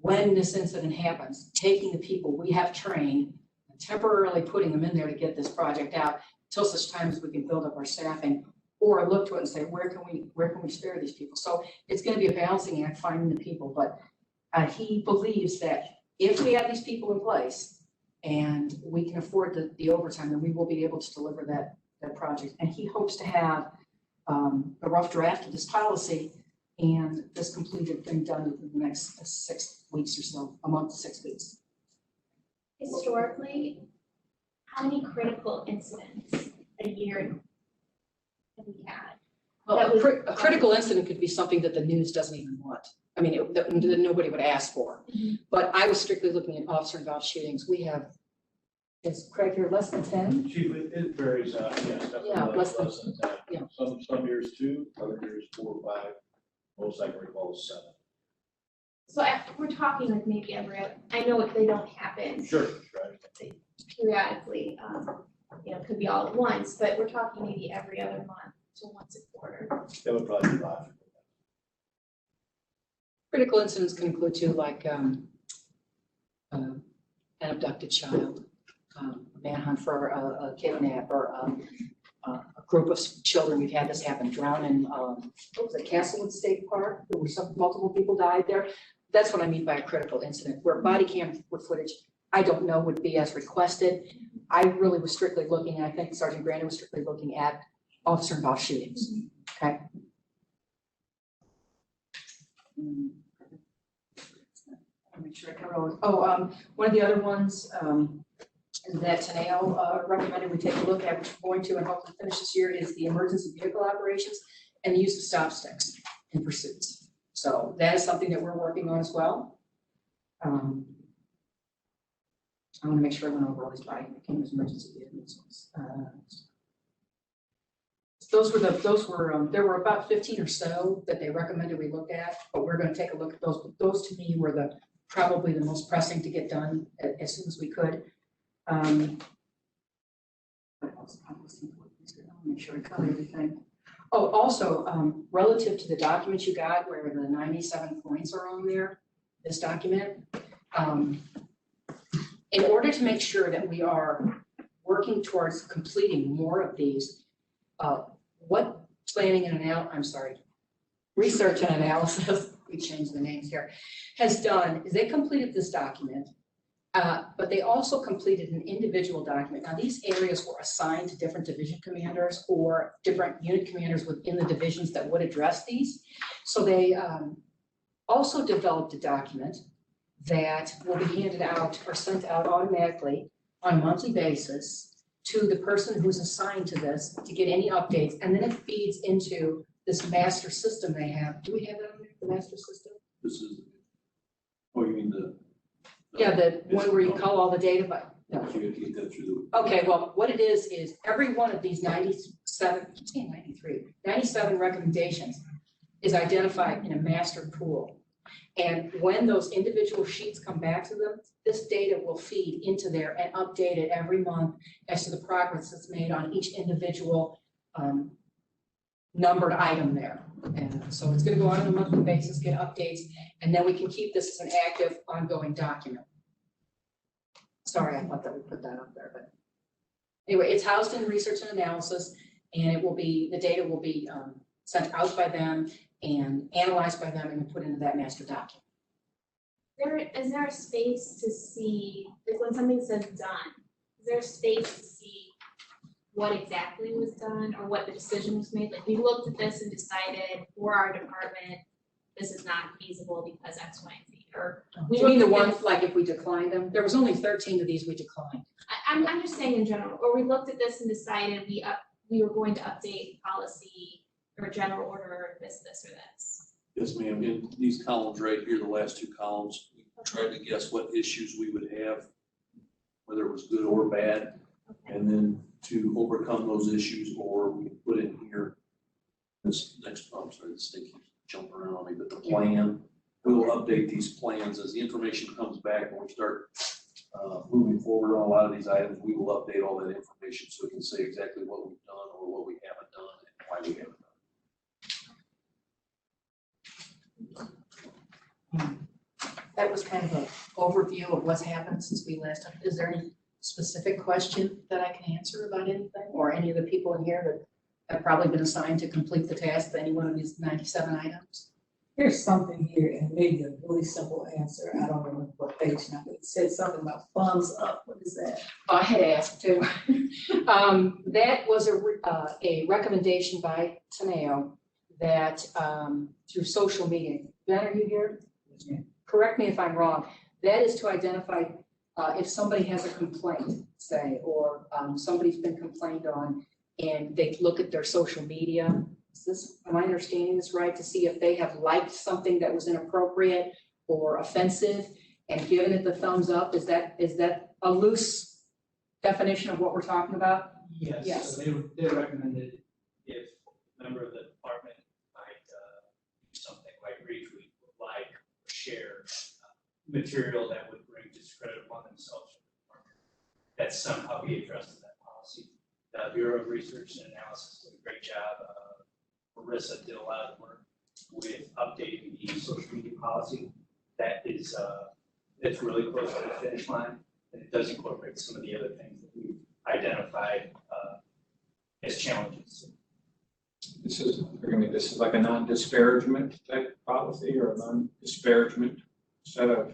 when this incident happens, taking the people we have trained and temporarily putting them in there to get this project out until such time as we can build up our staffing, or look to it and say, where can we spare these people? So it's going to be a balancing act finding the people, but he believes that if we have these people in place and we can afford the overtime, then we will be able to deliver that project. And he hopes to have a rough draft of this policy and this completed thing done within the next 6 weeks or so, a month to 6 weeks.
Historically, how many critical incidents a year have we had?
Well,
That was-
a critical incident could be something that the news doesn't even want. I mean, that nobody would ask for.
Mhm.
But I was strictly looking at officer-involved shootings. We have, is Craig here, less than 10?
Chief, it varies, yes, definitely
Yeah, less than-
less than 10.
yeah.
Some years 2, other years 4 or 5, most I can recall is 7.
So we're talking like maybe every, I know they don't happen
Sure, right.
periodically, could be all at once, but we're talking maybe every other month to once a quarter.
That would probably be logical.
Critical incidents can include too, like an abducted child, a manhunt for a kidnap, or a group of children. We've had this happen, drown in, what was it, Castlewood State Park? There were multiple people died there. That's what I mean by a critical incident, where body cam footage, I don't know, would be as requested. I really was strictly looking, and I think Sergeant Brandon was strictly looking at officer-involved shootings, okay? I'll make sure I cover all. Oh, one of the other ones that Taneo recommended we take a look at, which we're going to and hopefully finish this year, is the emergency vehicle operations and the use of stop sticks in pursuits. So that is something that we're working on as well. I want to make sure I went over all these body cameras, emergency vehicles. those were, there were about 15 or so that they recommended we look at, but we're gonna take a look at those. But those to me were probably the most pressing to get done as soon as we could. What else? Make sure I cover everything. Oh, also, relative to the documents you got where the 97 points are on there, this document, in order to make sure that we are working towards completing more of these, what research and analysis, we changed the names here, has done is they completed this document, but they also completed an individual document. Now, these areas were assigned to different division commanders or different unit commanders within the divisions that would address these. So they also developed a document that will be handed out or sent out automatically on a monthly basis to the person who's assigned to this to get any updates, and then it feeds into this master system they have. Do we have that on there, the master system?
This is, oh, you mean the?
Yeah, the one where you call all the data, but no.
You have to get that through the.
Okay, well, what it is every one of these 97 recommendations is identified in a master pool. And when those individual sheets come back to them, this data will feed into there and update it every month as to the progress that's made on each individual numbered item there. And so it's gonna go on a monthly basis, get updates, and then we can keep this as an active, ongoing document. Sorry, I thought that we put that up there, but anyway, it's housed in research and analysis, and it will be, the data will be sent out by them and analyzed by them and put into that master document.
Is there a space to see, like when something says done, is there a space to see what exactly was done or what the decision was made? Like we looked at this and decided for our department, this is not feasible because X, Y, and Z, or.
You mean the ones, like if we declined them? There was only 13 of these we declined.
I'm just saying in general, or we looked at this and decided we were going to update policy or general order, this, or this.
Yes, ma'am. In these columns right here, the last two columns, we tried to guess what issues we would have, whether it was good or bad. And then to overcome those issues, or we put in here, this next, I'm sorry, this thing keeps jumping around on me, but the plan, we will update these plans as the information comes back and we start moving forward on a lot of these items. We will update all that information so we can say exactly what we've done or what we haven't done and why we haven't done.
That was kind of an overview of what's happened since we last talked. Is there any specific question that I can answer about anything, or any of the people in here that have probably been assigned to complete the task of any one of these 97 items?
Here's something here, and maybe a really simple answer. I don't remember what page now, but it said something about thumbs up. What is that?
I had asked too. That was a recommendation by Teneo that through social media. Ben, are you here?
Yeah.
Correct me if I'm wrong. That is to identify if somebody has a complaint, say, or somebody's been complained on, and they look at their social media. Am I understanding this right? To see if they have liked something that was inappropriate or offensive and given it the thumbs up. Is that a loose definition of what we're talking about?
Yes.
Yes.
So they recommended if a member of the department might do something like retweet, like, or share material that would bring discredit upon themselves or the department, that somehow be addressed in that policy. The Bureau of Research and Analysis did a great job. Marissa did a lot of work with updating the social media policy. That is, it's really close to the finish line, and it does incorporate some of the other things that we've identified as challenges.
This is like a non-disparagement type policy or a non-disparagement set of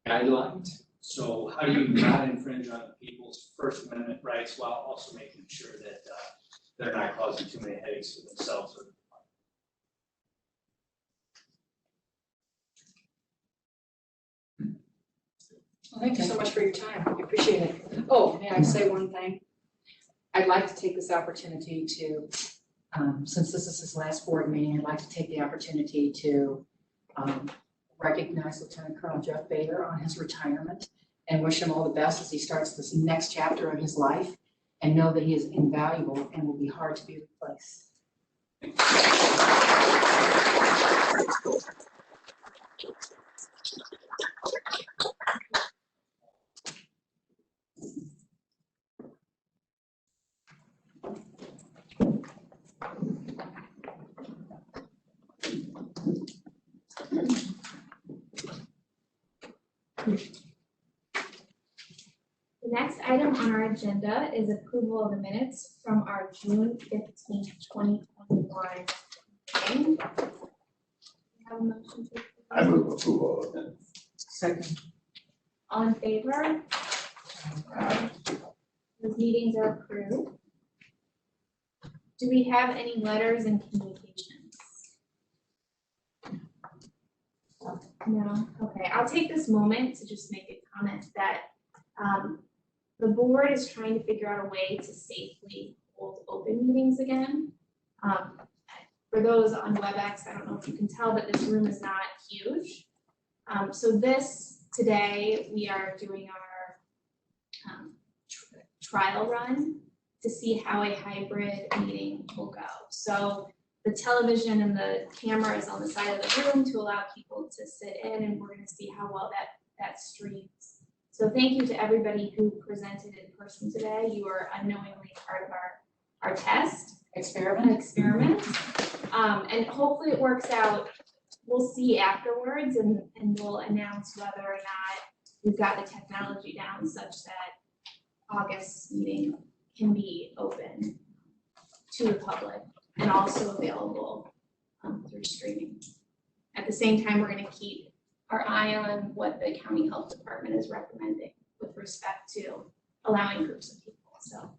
guidelines?
So how do you not infringe on people's First Amendment rights while also making sure that they're not causing too many headaches for themselves or the department?
Well, thank you so much for your time. I appreciate it. Oh, may I say one thing? I'd like to take this opportunity to, since this is his last board meeting, I'd like to take the opportunity to recognize Lieutenant Colonel Jeff Bader on his retirement and wish him all the best as he starts this next chapter of his life. and know that he is invaluable and will be hard to be replaced.
The next item on our agenda is approval of the minutes from our June 15th, 2021 meeting. Have a motion to
I move approval of it.
Second.
all in favor? Those meetings are approved. Do we have any letters and communications? No, okay, I'll take this moment to just make a comment that the board is trying to figure out a way to safely hold open meetings again. For those on WebEx, I don't know if you can tell, but this room is not huge. So today, we are doing our trial run to see how a hybrid meeting will go. So the television and the camera is on the side of the room to allow people to sit in, and we're gonna see how well that streams. So thank you to everybody who presented in person today. You are unknowingly part of our test. Experiment. And hopefully it works out. We'll see afterwards and we'll announce whether or not we've got the technology down such that August meeting can be open to the public and also available through streaming. At the same time, we're gonna keep our eye on what the county health department is recommending with respect to allowing groups of people. So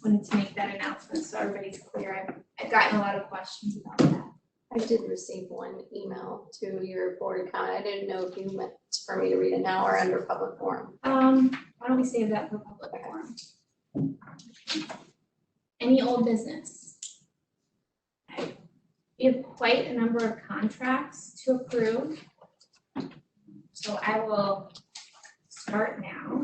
wanted to make that announcement so everybody's clear. I've gotten a lot of questions about that.
I did receive one email to your board account. I didn't know if you meant for me to read it now or under public forum.
Why don't we save that for public forum? Any old business? Okay. We have quite a number of contracts to approve. So I will start now.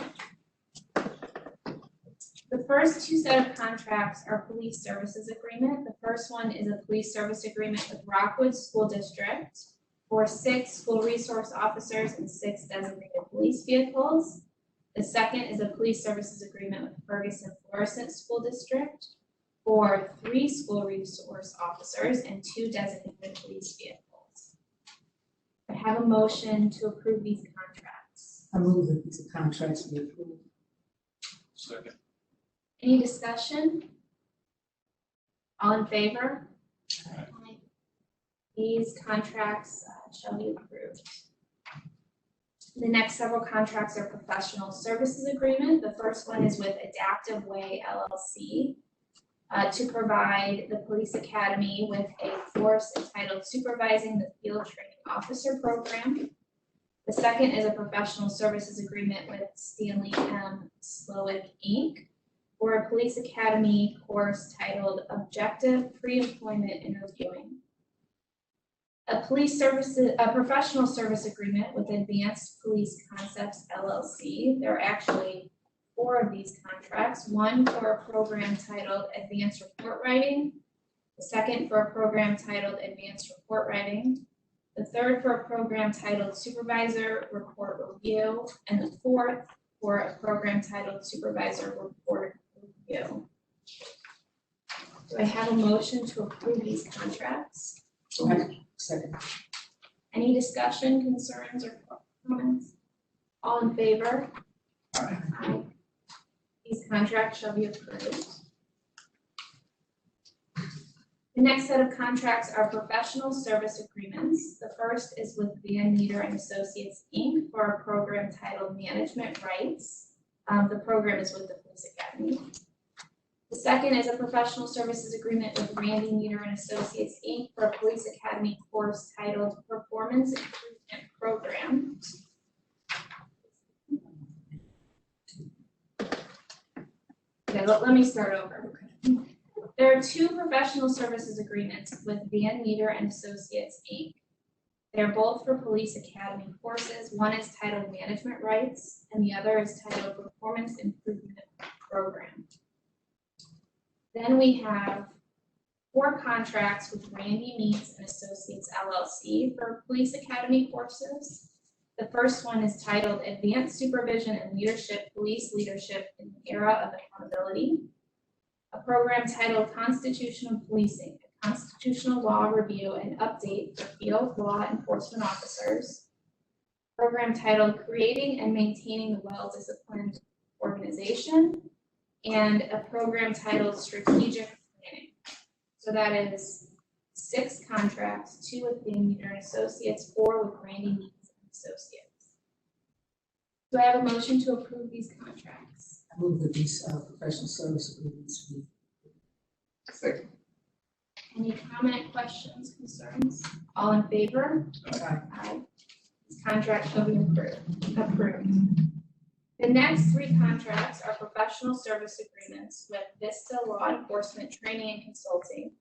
The first two set of contracts are police services agreement. The first one is a police service agreement with Rockwood School District for 6 school resource officers and 6 designated police vehicles. The second is a police services agreement with Ferguson Florissant School District for 3 school resource officers and 2 designated police vehicles. I have a motion to approve these contracts.
I move that these contracts be approved.
Second.
Any discussion? All in favor? Aye. These contracts shall be approved. The next several contracts are professional services agreement. The first one is with Adaptive Way LLC to provide the police academy with a course entitled Supervising the Field Training Officer Program. The second is a professional services agreement with Stanley M. Slowick, Inc. for a police academy course titled Objective Pre-Employment Interviewing. A professional service agreement with Advanced Police Concepts LLC. There are actually 4 of these contracts. One for a program titled Advanced Report Writing. The second for a program titled Advanced Report Writing. The third for a program titled Supervisor Report Review. And the fourth for a program titled Supervisor Report Review. Do I have a motion to approve these contracts?
Second.
Any discussion, concerns, or comments? All in favor? Aye. These contracts shall be approved. The next set of contracts are professional service agreements. The first is with Van Meter and Associates, Inc. for a program titled Management Rights. The program is with the Police Academy. The second is a professional services agreement with Randy Meter and Associates, Inc. for a Police Academy course titled Performance Improvement Program. Okay, let me start over. There are 2 professional services agreements with Van Meter and Associates, Inc. They're both for Police Academy courses. One is titled Management Rights, and the other is titled Performance Improvement Program. Then we have 4 contracts with Randy Meats and Associates LLC for police academy courses. The first one is titled Advanced Supervision and Leadership, Police Leadership in the Era of Accountability. A program titled Constitutional Policing, a constitutional law review and update for field law enforcement officers. Program titled Creating and Maintaining a Well-Disciplined Organization, and a program titled Strategic Planning. So that is 6 contracts, 2 with Van Meter and Associates, 4 with Randy Meats and Associates. Do I have a motion to approve these contracts?
I move that these professional service agreements be.
Second.
Any comment, questions, concerns? All in favor? Aye. This contract shall be approved. The next 3 contracts are professional service agreements with Vista Law Enforcement Training and Consulting.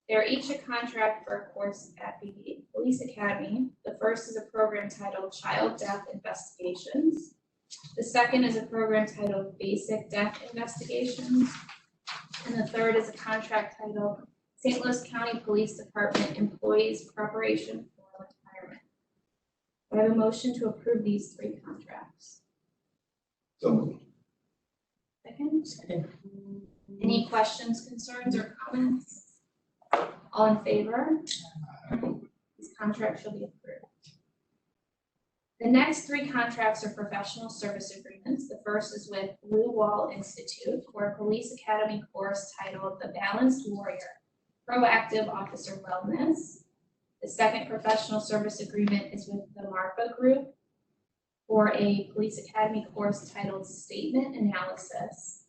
They are each a contract for a course at the Police Academy. The first is a program titled Child Death Investigations. The second is a program titled Basic Death Investigations. And the third is a contract titled St. Louis County Police Department Employees Preparation for Retirement. I have a motion to approve these 3 contracts.
So moved.
Second? Any questions, concerns, or comments? All in favor? These contracts shall be approved. The next 3 contracts are professional service agreements. The first is with Blue Wall Institute for a police academy course titled The Balanced Warrior, Proactive Officer Wellness. The second professional service agreement is with the MARPA Group for a police academy course titled Statement Analysis.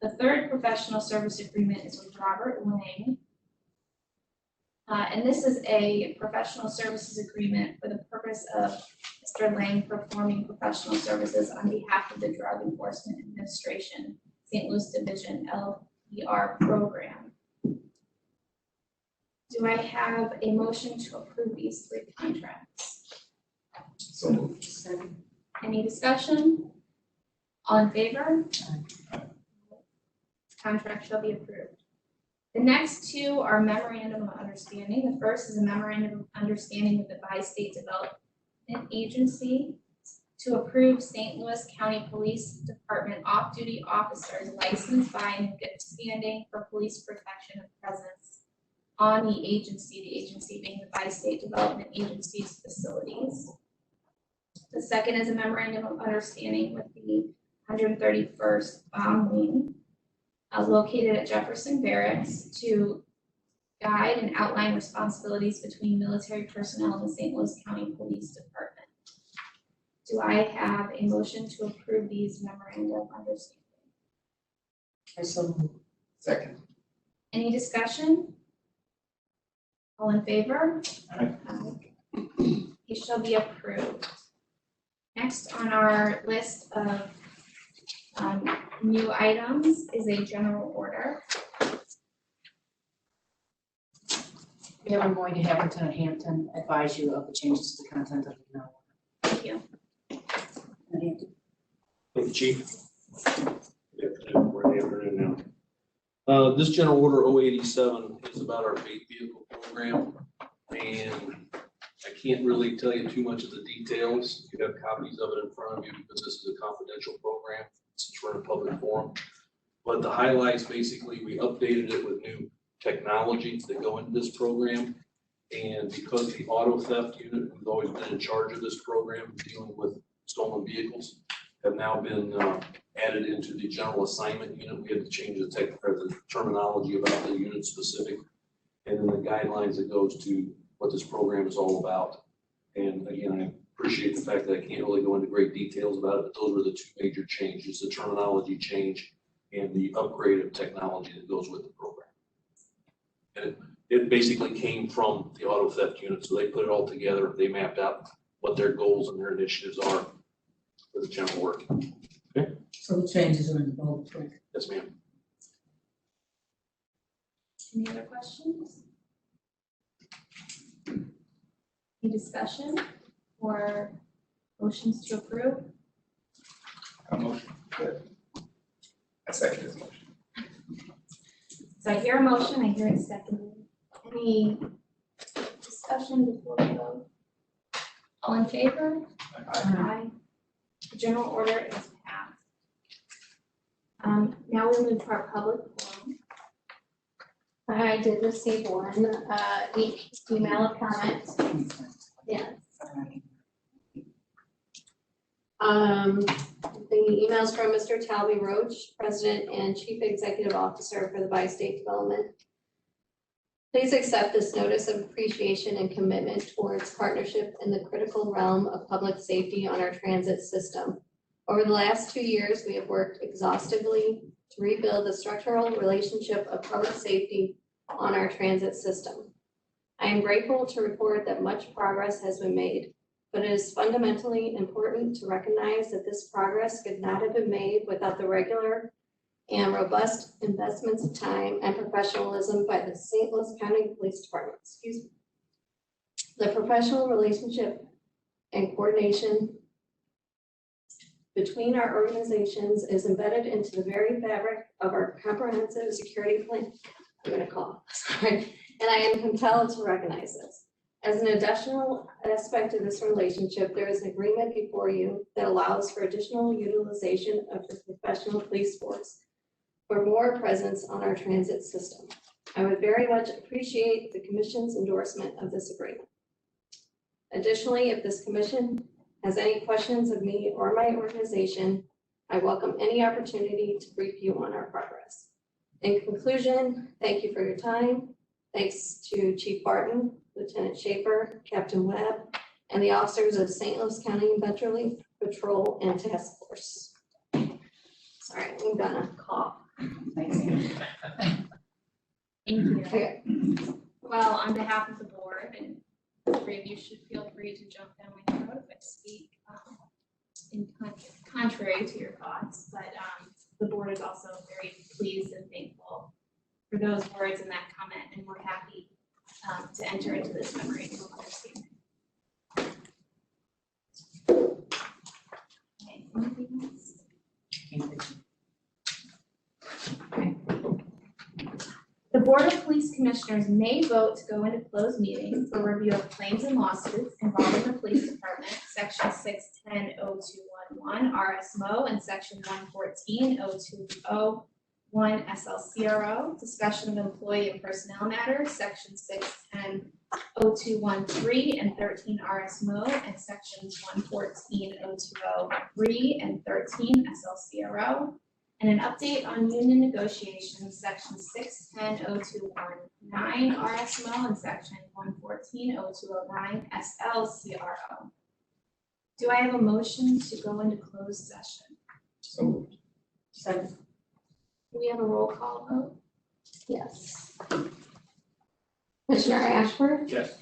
The third professional service agreement is with Robert Lang. And this is a professional services agreement for the purpose of Mr. Lang performing professional services on behalf of the Drug Enforcement Administration, St. Louis Division LPR program. Do I have a motion to approve these 3 contracts?
So moved.
Any discussion? All in favor? Contract shall be approved. The next 2 are memorandum of understanding. The first is a memorandum of understanding with the Bi-State Development Agency to approve St. Louis County Police Department off-duty officers licensed by and in good standing for police protection and presence on the agency being the Bi-State Development Agency's facilities. The second is a memorandum of understanding with the 131st Bomb Wing, located at Jefferson Barracks, to guide and outline responsibilities between military personnel and the St. Louis County Police Department. Do I have a motion to approve these memoranda of understanding?
I so move.
Second.
Any discussion? All in favor?
Aye.
It shall be approved. Next on our list of new items is a general order.
Yeah, I'm going to have Lieutenant Hampton advise you of the changes to the content of the general order.
Thank you.
Lieutenant Hampton.
Thank you, Chief. Good afternoon, we're in the afternoon now. This general order 087 is about our bait vehicle program, and I can't really tell you too much of the details. You have copies of it in front of you because this is a confidential program since we're in a public forum. But the highlights, basically, we updated it with new technologies that go into this program. And because the auto theft unit, who's always been in charge of this program, dealing with stolen vehicles, have now been added into the general assignment unit. We had to change the terminology about the unit specific, and then the guidelines that goes to what this program is all about. And again, I appreciate the fact that I can't really go into great details about it, but those were the 2 major changes: the terminology change and the upgrade of technology that goes with the program. And it basically came from the auto theft unit, so they put it all together. They mapped out what their goals and their initiatives are for the general work. Okay.
So the changes are in the bold print.
Yes, ma'am.
Any other questions? Any discussion or motions to approve?
A motion. Good. I second this motion.
So I hear a motion, I hear it seconded. Any discussion before we vote? All in favor? Aye. The general order is passed. Now we move to our public forum.
I did receive one, email of comment. Yes. The emails from Mr. Talby Roach, President and Chief Executive Officer for the Bi-State Development. Please accept this notice of appreciation and commitment towards partnership in the critical realm of public safety on our transit system. Over the last 2 years, we have worked exhaustively to rebuild the structural relationship of public safety on our transit system. I am grateful to report that much progress has been made, but it is fundamentally important to recognize that this progress could not have been made without the regular and robust investments of time and professionalism by the St. Louis County Police Department. The professional relationship and coordination between our organizations is embedded into the very fabric of our comprehensive security plan. I'm gonna call, sorry, and I am compelled to recognize this. As an additional aspect of this relationship, there is an agreement before you that allows for additional utilization of the professional police force for more presence on our transit system. I would very much appreciate the commission's endorsement of this agreement. Additionally, if this commission has any questions of me or my organization, I welcome any opportunity to brief you on our progress. In conclusion, thank you for your time. Thanks to Chief Barton, Lieutenant Schaefer, Captain Webb, and the officers of St. Louis County Metropolitan Patrol and Task Force. Sorry, I'm gonna cough.
Thank you.
Okay.
Well, on behalf of the board, and the three of you should feel free to jump down my throat if I speak in contrary to your thoughts, but the board is also very pleased and thankful for those words and that comment, and we're happy to enter into this memorandum of understanding. Okay, anything else? The Board of Police Commissioners may vote to go into closed meeting for review of claims and lawsuits involving the police department, section 610-0211 RSMO and section 114-0201 SLCRO, discussion of employee and personnel matters, section 610-0213 and 13 RSMO and sections 114-0203 and 13 SLCRO. And an update on union negotiations, section 610-0219 RSMO and section 114-0209 SLCRO. Do I have a motion to go into closed session?
So moved.
Second.
Do we have a roll call vote?
Yes. Commissioner Ashford,
Yes.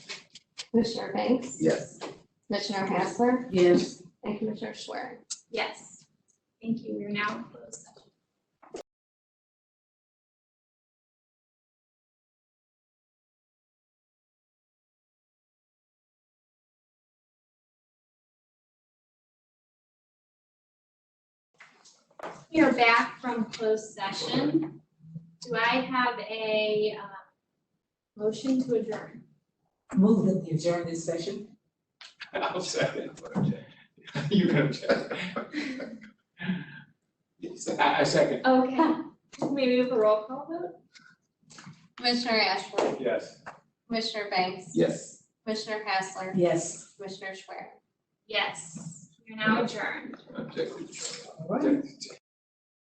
Commissioner Banks,
Yes.
Commissioner Hassler,
Yes.
and Commissioner Schwer.
Yes. Thank you. We are now in closed session. We are back from closed session. Do I have a motion to adjourn?
Move that we adjourn this session.
I'll second. You can check. I second.
Okay. Maybe with a roll call vote?
Commissioner Ashford,
Yes.
Commissioner Banks,
Yes.
Commissioner Hassler,
Yes.
Commissioner Schwer.
Yes. We are now adjourned.
All right.